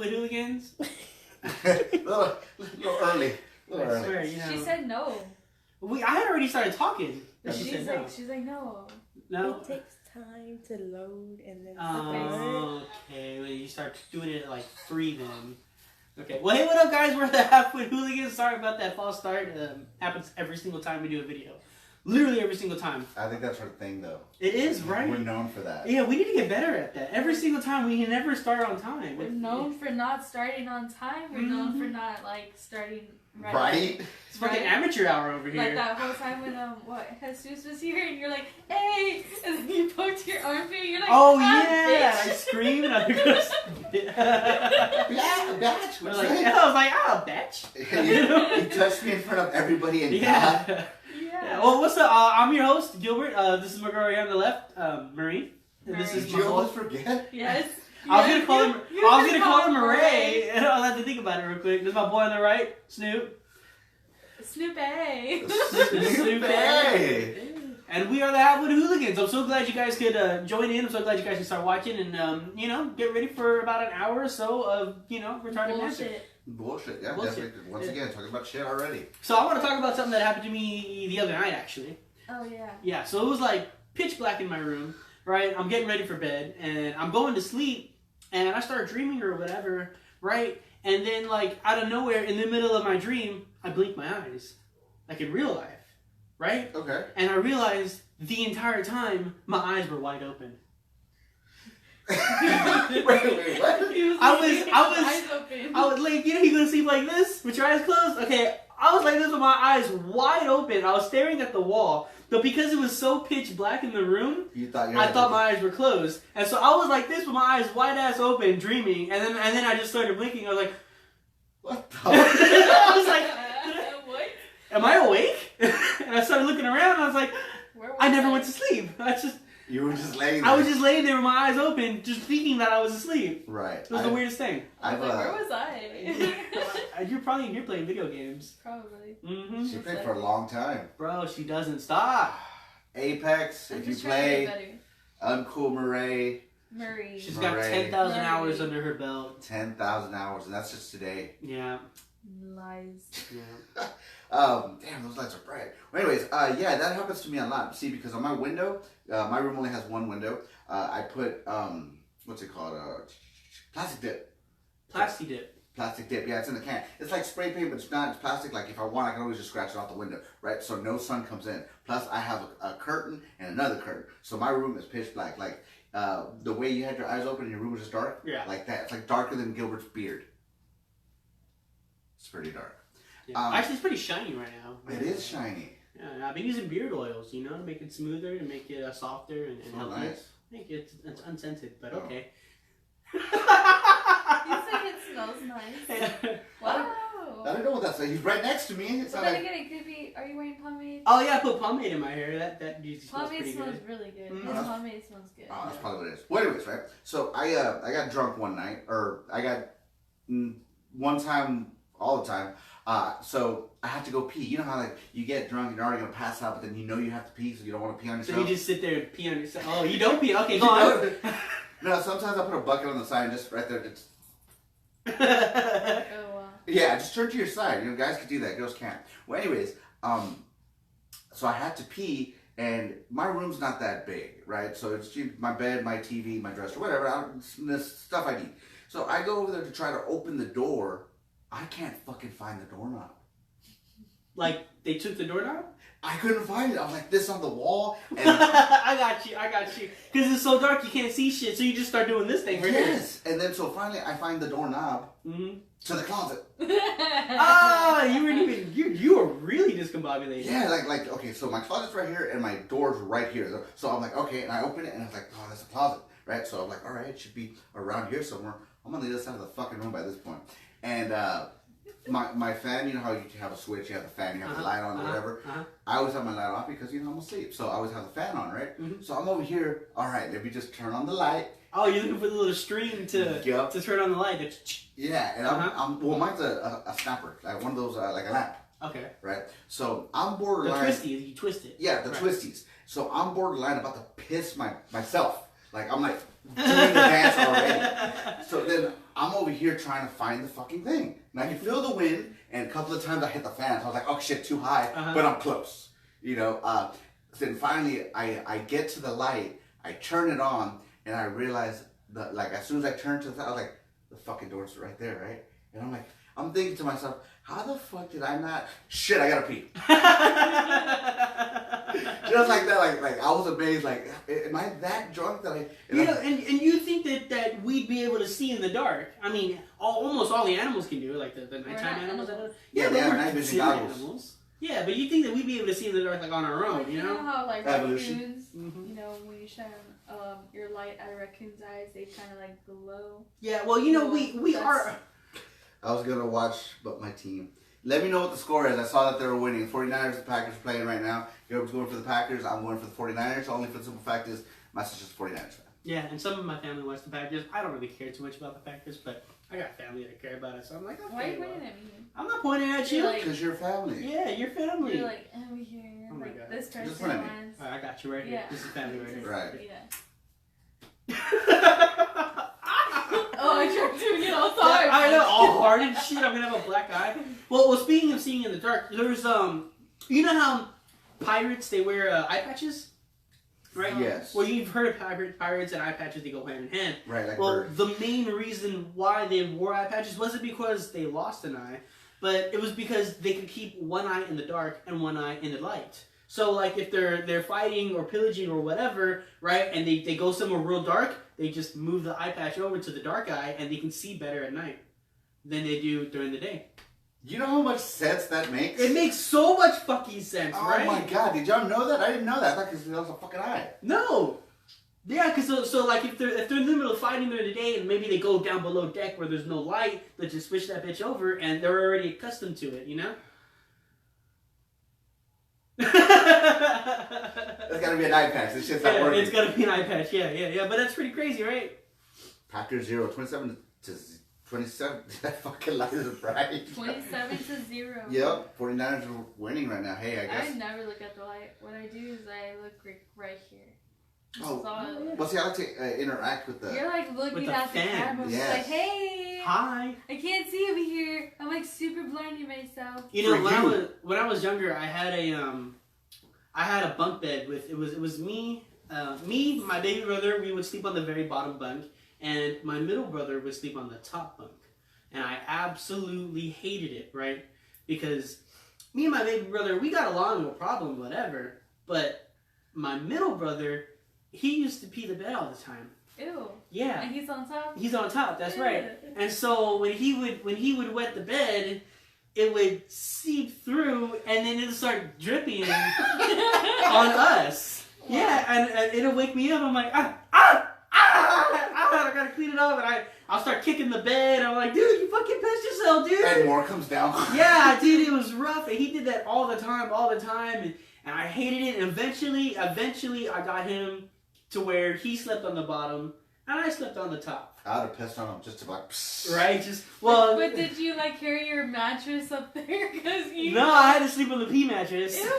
Halfwitt Hooligans? a little early. I swear, you know. She said no. I had already started talking. But She's said like, no. she's like, no. No? It takes time to load and then. Oh, okay. Well, you start doing it at like 3 then. Okay. Well, hey, what up, guys? We're the Halfwitt Hooligans. Sorry about that false start. Happens every single time we do a video. Literally every single time. I think that's our thing, though. It is, right? We're known for that. Yeah, we need to get better at that. Every single time, we can never start on time. We're known for not starting on time. We're known for not, like, starting right. It's fucking amateur hour over here. Like that whole time when, Jesus was here and you're like, hey! And then you poked your armpit and you're like, oh, yeah! I screamed and I goes, Yeah, bitch. I was like, bitch. You touched me in front of everybody and Yeah. Yeah. Well, what's up? I'm your host, Gilbert. This is my girl right on the left, Marie. And this is Did my you host. almost forget? Yes. I was gonna call him Murray, and I'll have to think about it real quick. There's my boy on the right, Snoop. Snoopy. Snoopy. And we are the Halfwitt Hooligans. I'm so glad you guys could join in. I'm so glad you guys could start watching and get ready for about an hour or so of retarded magic. Bullshit. Yeah, Bullshit. definitely. Once again, talking about shit already. So I want to talk about something that happened to me the other night, actually. Oh yeah. Yeah. So it was like pitch black in my room. Right, I'm getting ready for bed, and I'm going to sleep, and I start dreaming or whatever, right? And then, like, out of nowhere, in the middle of my dream, I blink my eyes, like in real life, right? Okay. And I realized the entire time, my eyes were wide open. wait, what? I was like, you go to sleep like this, with your eyes closed? Okay, I was like this with my eyes wide open. I was staring at the wall. But because it was so pitch black in the room, I thought my eyes were closed. And so I was like this with my eyes wide ass open, dreaming. And then I just started blinking. I was like, what the I was like, what? Am I awake? And I started looking around and I was like, I never went to sleep. You were just laying there. I was just laying there with my eyes open, just thinking that I was asleep. Right. It was the weirdest thing. I was like, where was I? You're probably in here playing video games. Probably. Mm-hmm. She played for a long time. Bro, she doesn't stop. Apex, if you play. Uncool Murray. She's got 10,000 hours under her belt. 10,000 hours, and that's just today. Yeah. Lies. Yeah. Damn, those lights are bright. Well, anyways, yeah, that happens to me a lot. See, because on my window, my room only has one window. I put, what's it called? Plastic dip. Plastic dip. Plastic dip, yeah, it's in the can. It's like spray paint, but it's not. It's plastic. Like, if I want, I can always just scratch it off the window, right? So no sun comes in. Plus, I have a curtain and another curtain. So my room is pitch black. Like, the way you had your eyes open and your room was just dark? Yeah. Like that. It's like darker than Gilbert's beard. It's pretty dark. Yeah. Actually, it's pretty shiny right now. It is shiny. Yeah, I've been using beard oils, to make it smoother, to make it softer and healthier. Nice. I think it's unscented, but okay. You said it smells nice. Wow. I don't know what that's like. He's right next to me. It's But not then like... again, it could be. Are you wearing pomade? Oh yeah, I put pomade in my hair. That usually smells pretty Pomade smells good. really good. Mm-hmm. His pomade smells good. Oh, that's probably what it is. Well, anyways, right? So I got drunk one night, or I got one time, all the time. So I had to go pee. You know how like you get drunk and you're already gonna pass out, but then you know you have to pee, so you don't want to pee on yourself. So you just sit there and pee on yourself. Oh, you don't pee? Okay, go on. No, sometimes I put a bucket on the side, just right there. Just... Oh wow. Yeah, just turn to your side. Guys can do that. Girls can't. Well, anyways, so I had to pee, and my room's not that big, right? So it's my bed, my TV, my dresser, whatever, this stuff I need. So I go over there to try to open the door. I can't fucking find the doorknob. Like, they took the doorknob? I couldn't find it. I was like this on the wall. And I got you. Because it's so dark you can't see shit, so you just start doing this thing right here. Yes. And then so finally I find the doorknob to the closet. You were really discombobulated. Yeah, like okay, so my closet's right here and my door's right here. So I'm like, okay, and I open it and I was like, oh, that's a closet, right? So I'm like, all right, it should be around here somewhere. I'm on the other side of the fucking room by this point. And my fan, you know how you have a switch, you have the fan, you have the light on or whatever. I always have my light off because I'm asleep, so I always have the fan on, right? So I'm over here. All right, let me just turn on the light. Oh, you're looking for the little string to turn on the light. Yeah, and well, mine's a snapper, like one of those like a lamp. Okay. Right. So I'm borderline. The twisties, you twist it. Yeah, the twisties. So I'm borderline about to piss myself. Like I'm like doing the dance already. So then I'm over here trying to find the fucking thing. And I can feel the wind, and a couple of times I hit the fan. So I was like, oh shit, too high, but I'm close. You know, then finally I get to the light, I turn it on, and I realize that, like, as soon as I turned to the side, I was like, the fucking door's right there, right? And I'm like, I'm thinking to myself, how the fuck did I not? Shit, I gotta pee. Just like that, like I was amazed. Like, am I that drunk that I? You know, and you think that we'd be able to see in the dark? I mean, almost all the animals can do it, like the nighttime animals. Yeah, they have night vision goggles. Animals. Yeah, but you think that we'd be able to see in the dark, like on our own, you know? You know how like Evolution. raccoons, you know, when you shine your light at a raccoon's eyes, they kind of like glow. Yeah, well, you know, we are. I was gonna watch, but my team. Let me know what the score is. I saw that they were winning. 49ers, the Packers are playing right now. Everyone's going for the Packers. I'm going for the 49ers. Only for the simple fact is, my sister's a 49ers fan. Yeah, and some of my family wants the Packers. I don't really care too much about the Packers, but I got family that care about it, so I'm like, okay. Why are you pointing at me? I'm not pointing at you. Because you're family. Yeah, you're family. You're like, over here. Oh my like, God. this person Just look at me. wants. Alright, I got you right here. Yeah. This is family right here. Right. Yeah. Oh, I tried to get all sorry. I know, all hard and shit. I'm gonna have a black eye. Well, speaking of seeing in the dark, there's you know how pirates they wear eye patches, right? Yes. Well, you've heard of pirates and eye patches; they go hand in hand. Right. Like Well, birds. the main reason why they wore eye patches wasn't because they lost an eye, but it was because they could keep one eye in the dark and one eye in the light. So, like, if they're fighting or pillaging or whatever, right, and they go somewhere real dark, they just move the eye patch over to the dark eye, and they can see better at night than they do during the day. You know how much sense that makes? It makes so much fucking sense, right? Oh my god, did y'all know that? I didn't know that. I thought it was a fucking eye. No! Yeah, because so like, if they're in the middle of fighting during the day, and maybe they go down below deck where there's no light, they just switch that bitch over, and they're already accustomed to it, you know? That's gotta be an eye patch. This shit's not working. It's gotta be an eye patch. Yeah. But that's pretty crazy, right? Packers 0, 27 to 27. That fucking light is bright. 27-0. Yep, 49ers are winning right now. Hey, I guess. I never look at the light. What I do is I look right here. Oh, So well, see, I like to interact with the. you're like looking With the at the fan. camera. Yes. Like, hey. Hi. I can't see over here. I'm like super blinding myself. You know, For when I was younger, I had a bunk bed with it was me, my baby brother. We would sleep on the very bottom bunk, and my middle brother would sleep on the top bunk. And I absolutely hated it, right? Because me and my baby brother, we got along, no problem, whatever. But my middle brother, he used to pee the bed all the time. Ew. Yeah. And he's on top? He's on top, that's Ew. right. And so when he would wet the bed, it would seep through and then it'll start dripping on us. Yeah, and it'll wake me up. I'm like, I gotta clean it up, and I'll start kicking the bed. I'm like, dude, you fucking pissed yourself, dude. And more comes down. Yeah, dude, it was rough, and he did that all the time, and I hated it. And eventually, I got him to where he slept on the bottom, and I slept on the top. I would have pissed on him just to like. Psst. Right, just well. But did you like carry your mattress up there? Cause you. No, I had to sleep on the pee mattress. Ew.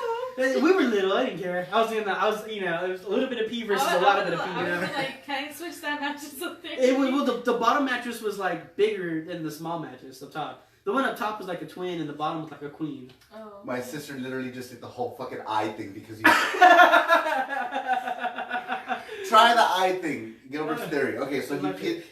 We were little. I didn't care. I was, it was a little bit of pee versus a lot of bit of pee. I was like, can I switch that mattress up there? It was, well, the bottom mattress was like bigger than the small mattress up top. The one up top was like a twin, and the bottom was like a queen. Oh. My sister literally just did the whole fucking eye thing because you. Try the eye thing. Gilbert's theory. Okay, so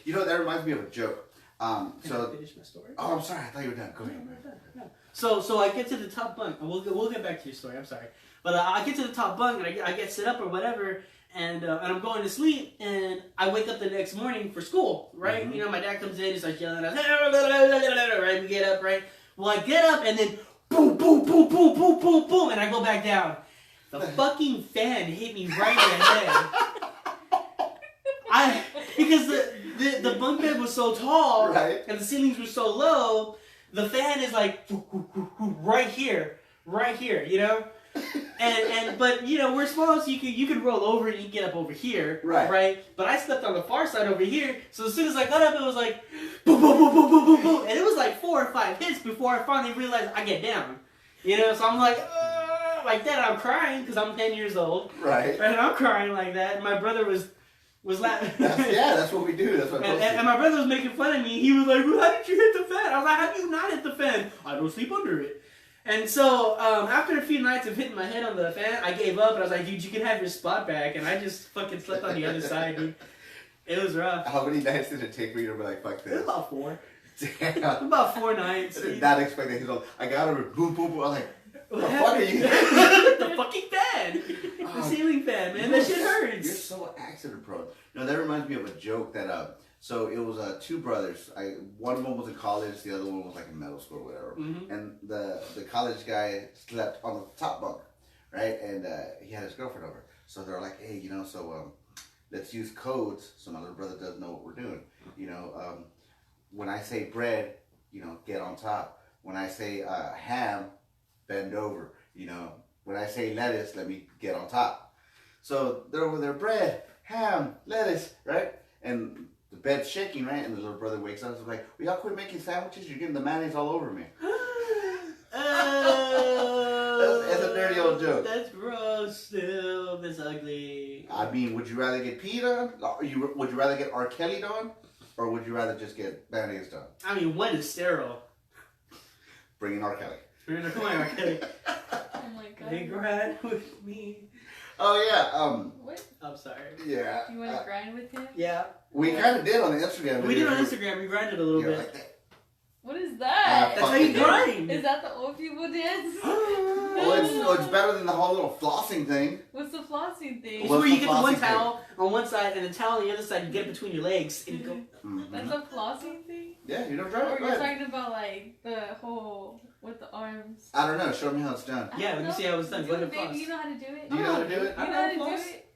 you know that reminds me of a joke. Can I finish my story? Oh, I'm sorry. I thought you were done. Go ahead. No. So I get to the top bunk, and we'll get back to your story. I'm sorry, but I get to the top bunk, and I get set up or whatever, and I'm going to sleep, and I wake up the next morning for school. Right? Mm-hmm. You know, my dad comes in, he starts yelling at us. Right? We get up. Right? Well, I get up, and then boom, boom, boom, boom, boom, boom, boom, and I go back down. The fucking fan hit me right in the head. Because the bunk bed was so tall, right, and the ceilings were so low, the fan is like right here, you know. But you know, we're small, so you could roll over and you can get up over here, right? But I slept on the far side over here, so as soon as I got up, it was like boom, boom, boom, boom, boom, boom, boom, and it was like 4 or 5 hits before I finally realized I get down, you know. So I'm like that. I'm crying because I'm 10 years old, right? And I'm crying like that. And my brother was was laughing. That's what we do. That's what. And my brother was making fun of me. He was like, well, "How did you hit the fan?" I was like, "How do you not hit the fan?" "I don't sleep under it." And so after a few nights of hitting my head on the fan, I gave up. And I was like, "Dude, you can have your spot back." And I just fucking slept on the other side, dude. It was rough. How many nights did it take for you to be like, "Fuck this"? It was about 4. Damn. About 4 nights. I did not expect that. He's like, I got him. Boom, boom, boom. I was like, what the fuck are you? The fucking fan. The ceiling fan, man. That shit hurts. You're so accident prone. No, that reminds me of a joke that so it was 2 brothers. One of them was in college, the other one was like in middle school or whatever. Mm-hmm. And the college guy slept on the top bunk, right? And he had his girlfriend over. So they're like, hey, let's use codes so my little brother doesn't know what we're doing. When I say bread, get on top. When I say ham, bend over. When I say lettuce, let me get on top. So they're over there, bread, ham, lettuce, right? And the bed's shaking, right? And the little brother wakes up and is like, "We all quit making sandwiches? You're getting the mayonnaise all over me." That's a dirty old joke. That's gross still. That's ugly. I mean, would you rather get peed on? Would you rather get R. Kelly'd on? Or would you rather just get mayonnaise done? I mean, one is sterile. Bring in R. Kelly. Come on, R. Kelly. Oh my god. They grind with me. Oh, yeah. What? I'm sorry. Yeah. You want to grind with him? Yeah. We kind of did on the Instagram. We did on Instagram. We grinded a little bit. Like that. What is that? That's how you grind. Is that the old people dance? It's better than the whole little flossing thing. What's the flossing thing? It's where you get the one towel on one side and the towel on the other side. You get it between your legs and you go. Mm-hmm. That's a flossing thing? Yeah, you don't try Or it. you're talking about like the whole with the arms? I don't know. Show me how it's done. Yeah, let me see how it's done. Do Go ahead it, and floss. baby. You know how to do it? Do you know how to do it? You know how to do floss. it?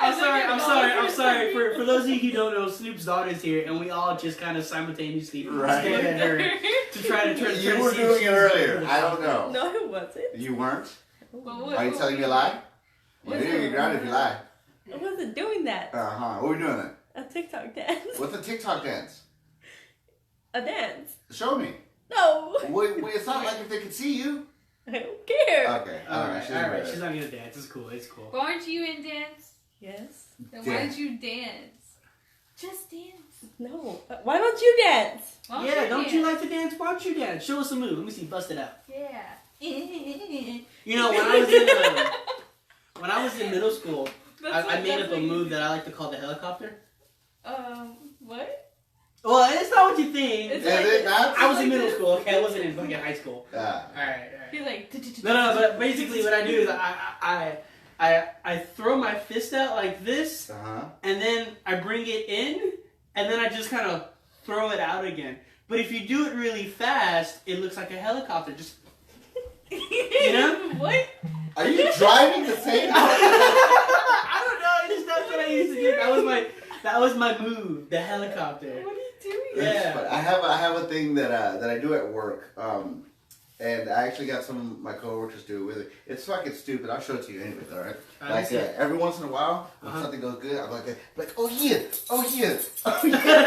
I'm sorry. For those of you who don't know, Snoop's daughter's here, and we all just kind of simultaneously stared at her to try to You were doing it earlier. I don't know. No, it wasn't. You weren't? Well, Are you telling me a lie? You're going to get grounded if you lie. I wasn't doing that. Uh-huh. What are we doing then? A TikTok dance. What's a TikTok dance? A dance. Show me. No. It's not like if they could see you. I don't care. Okay. Alright. She's not gonna dance. It's cool. But aren't you in dance? Yes. Then why don't you dance? Just dance. No. Why don't you dance? Why Yeah, don't dance? you like to dance? Why don't you dance? Show us a move. Let me see. Bust it out. Yeah. You know, when I was in middle school, I made up a move that I like to call the helicopter. What? Well, it's not what you think. It's I was in middle school. Okay, I wasn't in fucking high school. Alright. He's like. No, but basically what I do is I throw my fist out like this, and then I bring it in, and then I just kind of throw it out again. But if you do it really fast, it looks like a helicopter. Just, you know? What? Are you driving the same? I don't know. That's what I used to do. That was my move, the helicopter. What are you doing? Yeah. I have a thing that I do at work. And I actually got some of my coworkers do it with it. It's fucking stupid. I'll show it to you anyways, alright? Like, every once in a while, when something goes good, I'm like, oh yeah, oh yeah, oh yeah.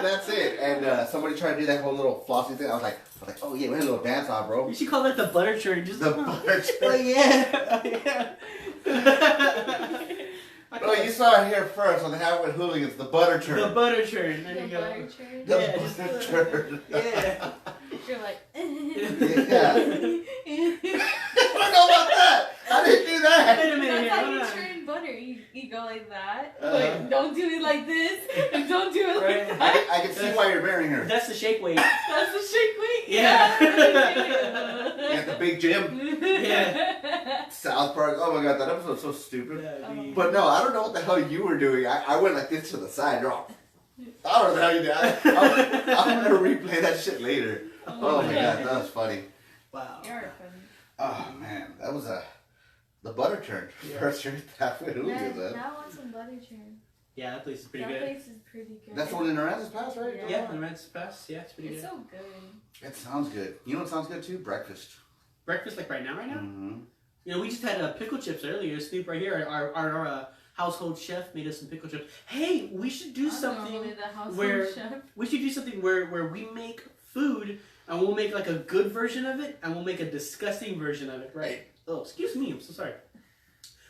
That's it. And somebody tried to do that whole little flossy thing. I was like, oh yeah, we had a little dance on, bro. You should call that the butter churn. Just The butter churn. Oh yeah. Oh, you saw it here first on the Halfwitt Hooligans, the butter churn. The butter churn. There you go. Butter churn. The butter churn. Yeah. You're like. Yeah. I don't know about that. I didn't do that. Wait a minute That's here. how Hold you on. churn butter. You go like that. Like, don't do it like this. And don't do it Right. like that. I can see why you're marrying her. That's the shake weight. That's the shake weight. Yeah. You got the big gym. Yeah. South Park. Oh my god, that episode's so stupid. Yeah, dude. But no, I don't know what the hell you were doing. I went like this to the side. You're all, I don't know how you did. I'm gonna replay that shit later. Oh my god, that was funny. Wow. You're funny. Oh man, that was the butter churn. Yeah. First churn Halfwitt Hooligans. Now I want some butter churn. Yeah, that place is pretty That good. place is pretty good. That's the one in Aransas Pass, right? Yeah. Yeah, the Reds Pass. Yeah, it's pretty It's good. so good. It sounds good. You know what sounds good too? Breakfast. Breakfast like right now? Mm-hmm. You know, we just had pickle chips earlier. Snoop right here, our household chef made us some pickle chips. Hey, we should do I'm something normally the household where chef. we should do something where we make food and we'll make like a good version of it and we'll make a disgusting version of it. Right? Oh, excuse me. I'm so sorry.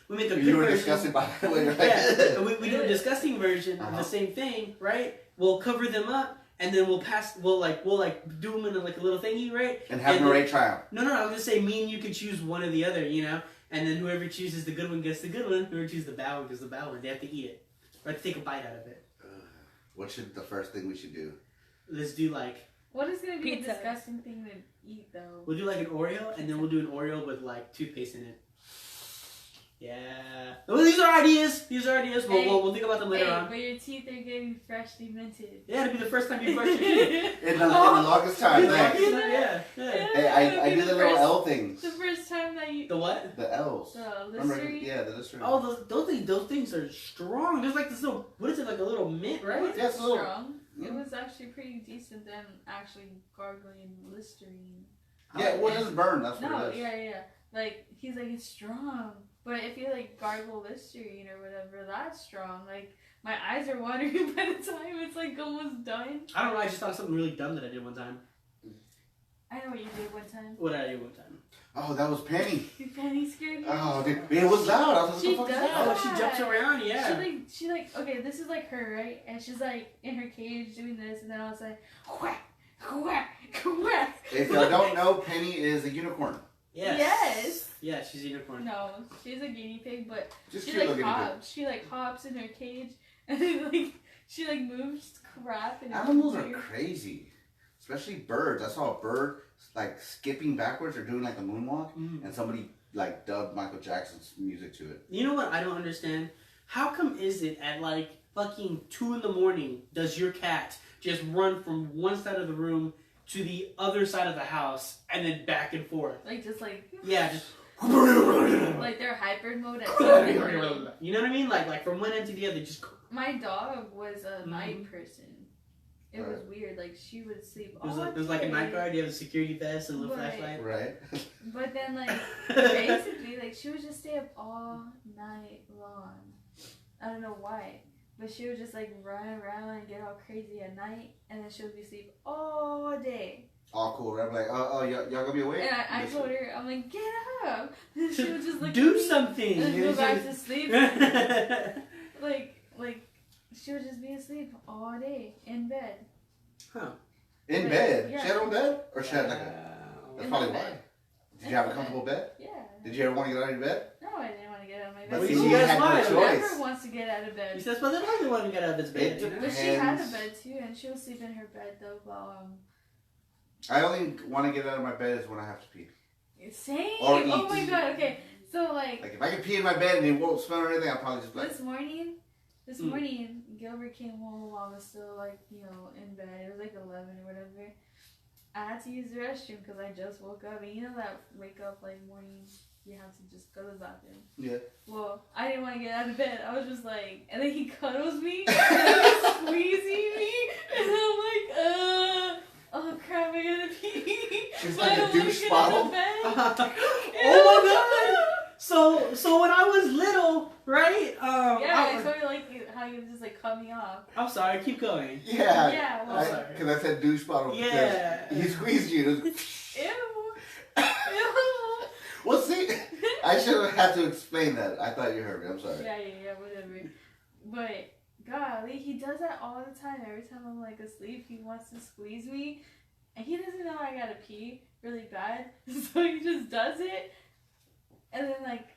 We make a good You were version. disgusted by the way. Right? Yeah, we do a disgusting version of the same thing, right? We'll cover them up, and then we'll do them in like a little thingy, right? And have Murray try them. No, I was gonna say me and you could choose one or the other, you know, and then whoever chooses the good one gets the good one. Whoever chooses the bad one gets the bad one. They have to eat it, or have to take a bite out of it. What should the first thing we should do? Let's do like. What is gonna be Pizza. a disgusting thing to eat though? We'll do like an Oreo, and then we'll do an Oreo with like toothpaste in it. Yeah. Well, these are ideas. We'll think about them later on. But your teeth are getting freshly minted. Yeah, it'll be the first time you brush your teeth. In the longest time, thanks. Yeah. Hey, I do the little L things. The first time that you... The what? The L's. The Remember? Listerine? Yeah, the Listerine. Oh, those things are strong. There's like this little, what is it, like a little mint, It right? wasn't Yeah, it's a little- strong. Mm. It was actually pretty decent than actually gargling Listerine. Yeah, well, it doesn't burn. That's what No, it is. yeah. Like, he's like, it's strong. But if you like gargle Listerine or whatever, that's strong. Like, my eyes are watering by the time it's like almost done. I don't know, I just thought of something really dumb that I did one time. I know what you did one time. What did I do one time? Oh, that was Penny. Penny scared you. Oh, dude. It was loud. I was like, She what the fuck is does. that? Oh, she jumps around, yeah. She like, okay, this is like her, right? And she's like in her cage doing this, and then I was like, whack, whack, whack. If y'all don't know, Penny is a unicorn. Yes. Yeah, she's a unicorn. No, she's a guinea pig, but Just she cute like looking pig. hops. She like hops in her cage, and then like she like moves crap. And Animals are weird. crazy. Especially birds. I saw a bird like skipping backwards or doing like a moonwalk, and somebody like dubbed Michael Jackson's music to it. You know what I don't understand? How come is it at like fucking 2 a.m. does your cat just run from one side of the room to the other side of the house and then back and forth? Like just like Yeah, just like they're hybrid mode at times. you know what I mean? Like from one end to the other, just. My dog was a night person. It was weird. Like she would sleep all day. There's like a night guard. You have a security vest and a little Right. flashlight. Right. But then like basically like she would just stay up all night long. I don't know why. But she would just like run around and get all crazy at night, and then she would be asleep all day. All cool, right? Like, y'all gonna be awake? And I told her, I'm like, get up. And she would just look Do at me something. and go back to sleep. like she would just be asleep all day in bed. Huh. In But, bed? yeah. She had her own bed? Or she had like a... That's In probably my why. bed. Did you have a comfortable bed? Yeah. Did you ever want to get out of your bed? No, I didn't want to get out of my bed. But Well, see, you you guys had no might. Who choice. never wants to get out of bed? He says, well, then I don't want to get out of his bed. You know? But she had a Depends. bed too, and she would sleep in her bed though. While I only want to get out of my bed is when I have to pee. same. Or eat. Oh my god. Okay, so like Like, if I can pee in my bed and it won't smell or anything, I'll probably just be like... this morning, Gilbert came home while I was still like in bed. It was like 11 or whatever. I had to use the restroom because I just woke up, and you know that wake up like morning, you have to just go to the bathroom. Yeah. Well, I didn't want to get out of bed. I was just like, and then he cuddles me, and he's squeezing me, and I'm like, oh crap, I gotta pee. She's But like I a don't wanna douche get out of bottle. bed. Oh my god! So when I was little, right? Yeah, I told you like how you just like cut me off. I'm sorry. Keep going. Yeah. Yeah, well, I'm sorry. Because I said douche bottle. Yeah. Because he squeezed you. It was... Ew. Ew. Well, see, I should have had to explain that. I thought you heard me. I'm sorry. Yeah, whatever. But golly, he does that all the time. Every time I'm like asleep, he wants to squeeze me, and he doesn't know I gotta pee really bad, so he just does it, and then like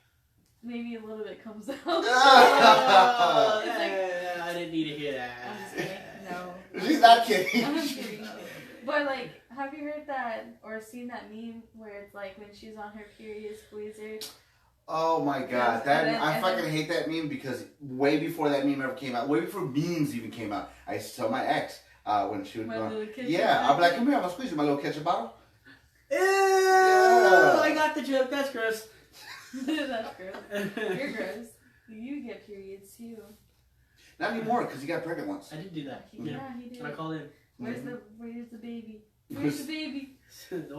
maybe a little bit comes out. Oh, It's like- yeah, I didn't need to hear that. I'm just kidding. No. She's not kidding. I'm kidding. But like, have you heard that or seen that meme where it's like when she's on her period, squeeze her? Oh my god, Yes, that and then- I and fucking then- hate that meme because way before that meme ever came out, way before memes even came out, I used to tell my ex when she would My go, little ketchup yeah, I'd be like, bottle. come here, I'm gonna squeeze you, my little ketchup bottle. Ew, Yeah. I got the joke. That's gross. That's gross. You're gross. You get periods too. Not anymore because he got pregnant once. I did do that. Yeah, he did. When I called in. Where's the baby? Where's the baby?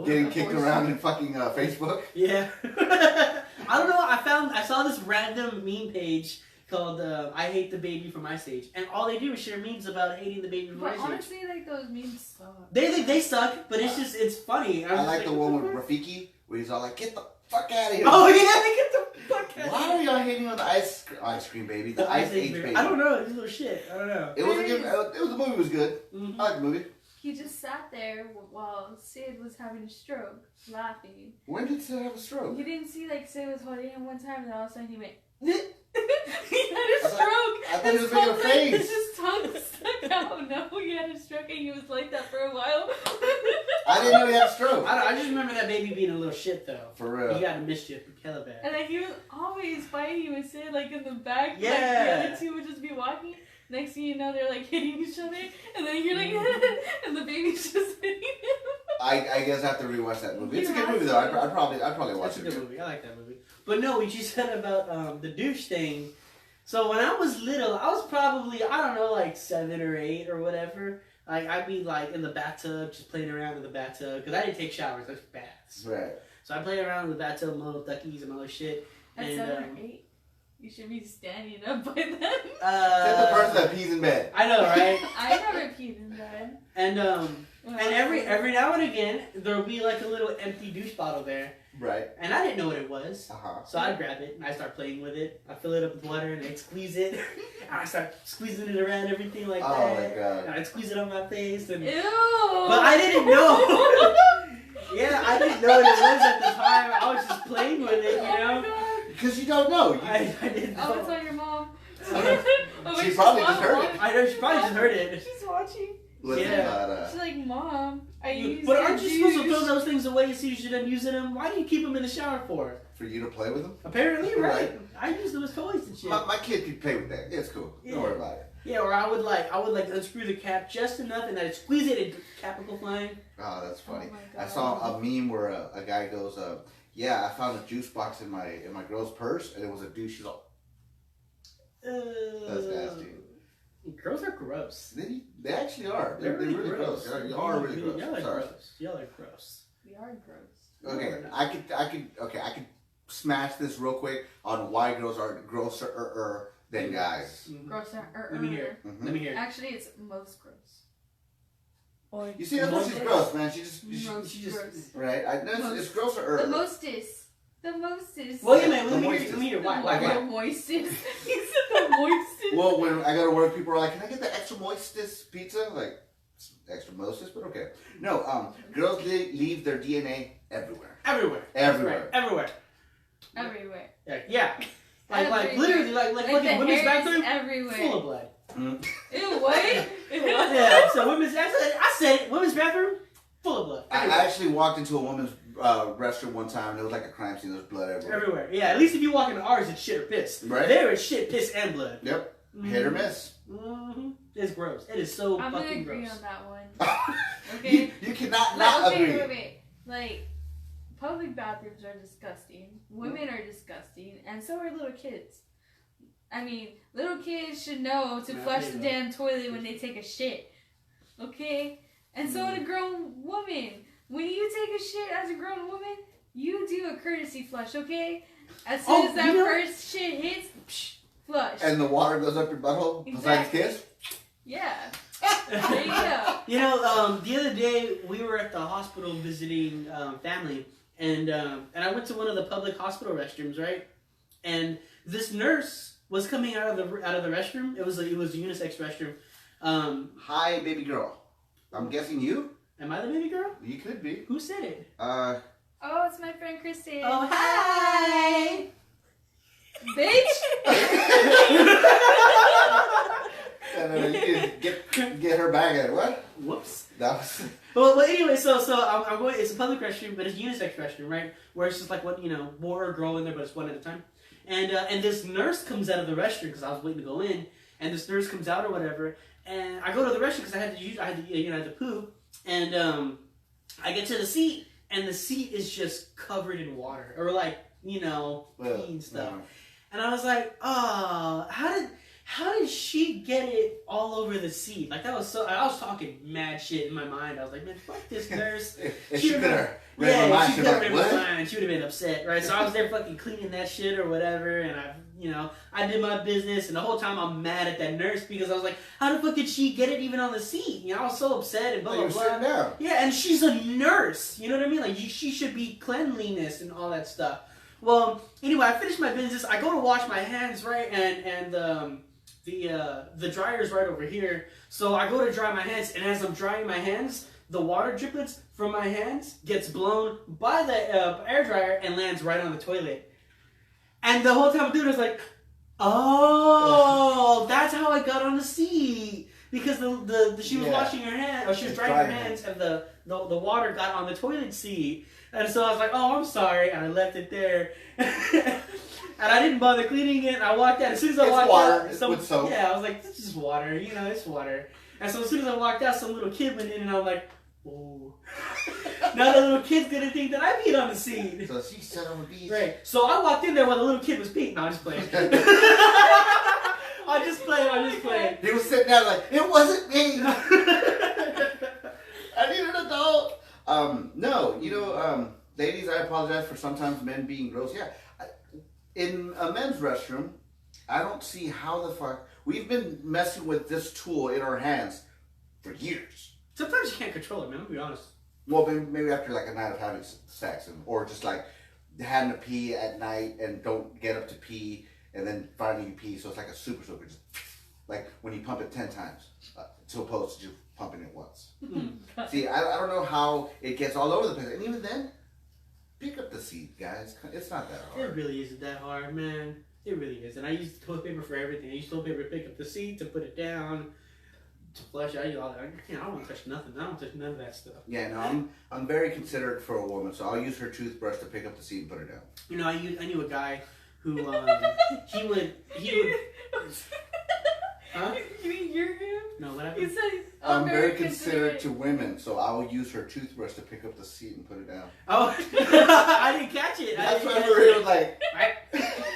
Getting kicked around in fucking Facebook. Yeah. I don't know. I saw this random meme page called I Hate the Baby from Ice Age, and all they do is share memes about hating the baby from But Ice Age. honestly, like those memes suck. They suck, but it's funny. I like the one with Rafiki where he's all like, get the fuck out of here. Oh yeah, they get the. podcast. Why are y'all hating on the ice cream baby? The ice age baby. I don't know. It's a little shit. I don't know. It was a good. The movie was good. Mm-hmm. I like the movie. He just sat there while Sid was having a stroke, laughing. When did Sid have a stroke? You didn't see like Sid was holding him one time, and all of a sudden he went. He had a stroke. I thought he was making a face. His tongue stuck out. No, he had a stroke, and he was like that for a while. I didn't know he had a stroke. I just remember that baby being a little shit though. For real. He got a mischief, hella bad. And like he was always fighting with Sid, like in the back. Yeah. Like the other two would just be walking. Next thing you know, they're like hitting each other, and then you're like, and the baby's just hitting him. I guess I have to rewatch that movie. It's a You good have movie to. though. I'd probably watch That's it a good again. movie. I like that movie. But no, what you said about the douche thing. So when I was little, I was probably, I don't know, like 7 or 8 or whatever. Like I'd be like in the bathtub, just playing around in the bathtub, because I didn't take showers, I took baths. Right. So I played around in the bathtub, little duckies and all this shit. At And 7 or 8, you should be standing up by then. Except the person that pees in bed. I know, right? I never peed in bed. And every now and again, there'll be like a little empty douche bottle there. Right. And I didn't know what it was. Uh-huh. So I grab it and I start playing with it. I fill it up with water and I squeeze it. And I start squeezing it around everything like that. Oh my god. And I squeeze it on my face. And... Ew! But I didn't know. Yeah, I didn't know what it was at the time. I was just playing with it, you know? Because you don't know. I didn't know. I would tell your mom. She probably just heard it. I know, she probably just heard it. She's watching. Listen, Yeah. She's like, Mom, I use But your aren't you supposed to douche." throw those things away as soon as you're done using them? Why do you keep them in the shower for? for you to play with them? Apparently, right. Right. I use them as toys and shit. My kid could play with that. It's cool. Yeah. Don't worry about it. Yeah, or I would unscrew the cap just enough and I'd squeeze it and cap would go flying. Oh, that's funny. Oh my I God. saw a meme where a guy goes, yeah, I found a juice box in my girl's purse and it was a douche. She's all, that's nasty. Girls are gross. They actually are. They're really gross. They are really gross. Y'all are Sorry. gross. Y'all are gross. We are gross. Okay, I could smash this real quick on why girls are grosser than guys. Mhm. Grosser. Let me hear it. Mhm. Let me hear it. Actually, it's most gross. Or You see, that's why she's gross, man. She just Most just- gross. right. It's grosser. The mostest. The mostest. Well, yeah, man. The Let me hear. moistest. Let me hear. The Why? the moistest. You said the moistest. Well, when I go to work, people are like, "Can I get the extra moistest pizza?" Like, extra mostest, but okay. No, girls leave their DNA everywhere. Everywhere. Everywhere. Everywhere. Everywhere. Yeah. Like Everywhere. literally, like Like fucking the women's hair is bathroom, everywhere. full of blood. Ew, what? Yeah. So women's. I said it. Women's bathroom, full of blood. I Everywhere. actually walked into a woman's restroom one time, and it was like a crime scene. There was blood everywhere. Everywhere. Yeah. At least if you walk into ours, it's shit or piss. Right. There is shit, piss, and blood. Yep. Hit or miss. Mm-hmm. It's gross. It is so I'm gonna fucking agree gross. on that one. Okay. You cannot not okay, agree. wait. Like, public bathrooms are disgusting. Women are disgusting, and so are little kids. I mean, little kids should know to Yeah, flush there the you go. damn toilet when they take a shit. Okay? And so would a grown woman. When you take a shit as a grown woman, you do a courtesy flush, okay? As soon as that you know- first shit hits, flush. And the water goes up your butthole besides Exactly. kiss. Yeah. There you go. You know, the other day we were at the hospital visiting family, and I went to one of the public hospital restrooms, right? And this nurse was coming out of the restroom. It was a unisex restroom. Hi, baby girl. I'm guessing you. Am I the baby girl? You could be. Who said it? Oh, it's my friend Kristen. Oh, hi! Bitch! And then you can get her back at it. What? Whoops. That was. Well, anyway, so I'm going. It's a public restroom, but it's a unisex restroom, right? Where it's just like one, boy or girl in there, but it's one at a time. And this nurse comes out of the restroom because I was waiting to go in, and this nurse comes out or whatever, and I go to the restroom because I had to poop, and I get to the seat, and the seat is just covered in water or like pee and stuff, and I was like, oh, how did she get it all over the seat? Like I was talking mad shit in my mind. I was like, man, fuck this nurse. If she could have read my mind, she she'd could be have like, read my what? mind. She would have been upset, right? So I was there fucking cleaning that shit or whatever, and I did my business, and the whole time I'm mad at that nurse because I was like, how the fuck did she get it even on the seat? I was so upset and blah You blah were blah. sitting down. Yeah, and she's a nurse. You know what I mean? Like she should be cleanliness and all that stuff. Well, anyway, I finished my business. I go to wash my hands, right, and the dryer's right over here. So I go to dry my hands, and as I'm drying my hands, the water driplets from my hands gets blown by the air dryer and lands right on the toilet. And the whole time I'm doing it, I was like, oh, that's how I got on the seat. Because she was washing her hands, or she was drying her hands, and the water got on the toilet seat. And so I was like, oh, I'm sorry, and I left it there. And I didn't bother cleaning it, and I walked out. As soon as I walked out, with soap. Yeah, I was like, this is water, it's water. And so as soon as I walked out, some little kid went in, and I was like, oh. Now the little kid's gonna think that I peed on the seat. So she sat on the beach. Right. So I walked in there while the little kid was peeing. No, I'm just playing. I'm just playing. He was sitting there like, it wasn't me. I need an adult. No, ladies, I apologize for sometimes men being gross. Yeah, in a men's restroom, I don't see how the fuck we've been messing with this tool in our hands for years. Sometimes you can't control it, man. I'll be honest. Well, maybe after like a night of having sex, or just like having to pee at night and don't get up to pee, and then finally you pee, so it's like a super soaker, just like when you pump it 10 times, as opposed to just pumping it once. See, I don't know how it gets all over the place, and even then, pick up the seat, guys. It's not that hard. It really isn't that hard, man. It really isn't. I use toilet paper for everything. I use toilet paper to pick up the seat, to put it down, to flush. I don't want to touch nothing. I don't touch none of that stuff. Yeah, no, I'm very considerate for a woman, so I'll use her toothbrush to pick up the seat and put her down. I knew a guy who he would. Huh? You mean you're him? No, what happened? You said I'm very considerate to women, so I will use her toothbrush to pick up the seat and put it down. Oh, I didn't catch it. That's why we were like.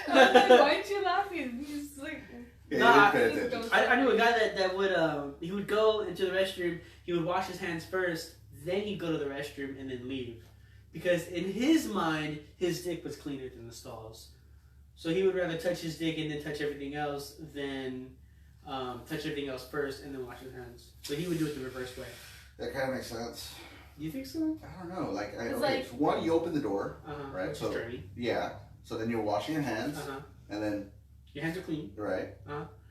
Why aren't you laughing? He's like. Yeah, I knew a guy that would he would go into the restroom. He would wash his hands first, then he'd go to the restroom and then leave, because in his mind his dick was cleaner than the stalls. So he would rather touch his dick and then touch everything else than touch everything else first and then wash his hands. So he would do it the reverse way. That kind of makes sense. Do you think so? I don't know. Like, so one, you open the door, right? Which so is dirty. Yeah. So then you're washing your hands, and then your hands are clean. Right.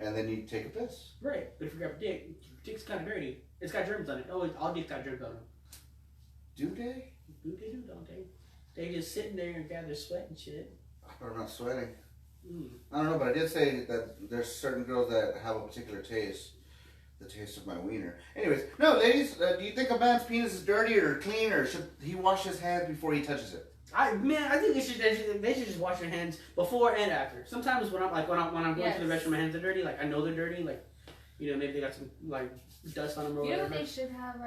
And then you take a piss. Right. But if you grab a dick, your dick's kind of dirty. It's got germs on it. Oh, all dicks got germs on them. Do they? Do they, don't they? They just sitting there and gather sweat and shit. I'm not sweating. I don't know, but I did say that there's certain girls that have a particular taste. The taste of my wiener. Anyways, no, ladies, do you think a man's penis is dirty or clean, or should he wash his hands before he touches it? I think they should just wash their hands before and after. Sometimes when I'm going to the restroom, my hands are dirty. Like I know they're dirty. Like, maybe they got some like dust on them or whatever. What they should have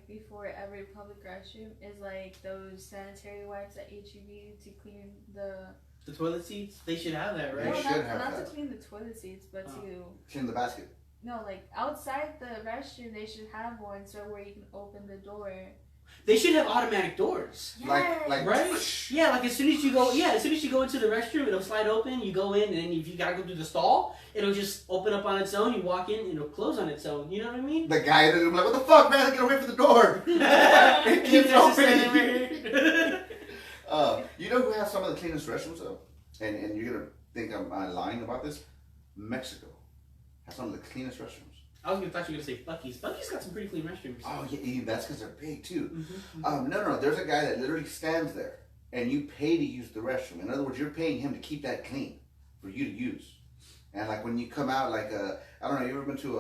before every public restroom is like those sanitary wipes at HEB to clean the toilet seats. They should have that, right? They should have not that. To clean the toilet seats, but to clean the basket. No, like outside the restroom, they should have one so where you can open the door. They should have automatic doors. Yes. Like right? Yeah, like as soon as you go into the restroom, it'll slide open, you go in, and then if you gotta go through the stall, it'll just open up on its own, you walk in, and it'll close on its own. You know what I mean? The guy is like, what the fuck, man? Get away from the door. It keeps opening. You know who has some of the cleanest restrooms though? And you're gonna think I'm lying about this? Mexico has some of the cleanest restrooms. I thought you were gonna say Buc-ee's. Buc-ee's got some pretty clean restrooms. Oh yeah, that's because they're big too. No. There's a guy that literally stands there, and you pay to use the restroom. In other words, you're paying him to keep that clean for you to use. And like when you come out, I don't know, you ever been to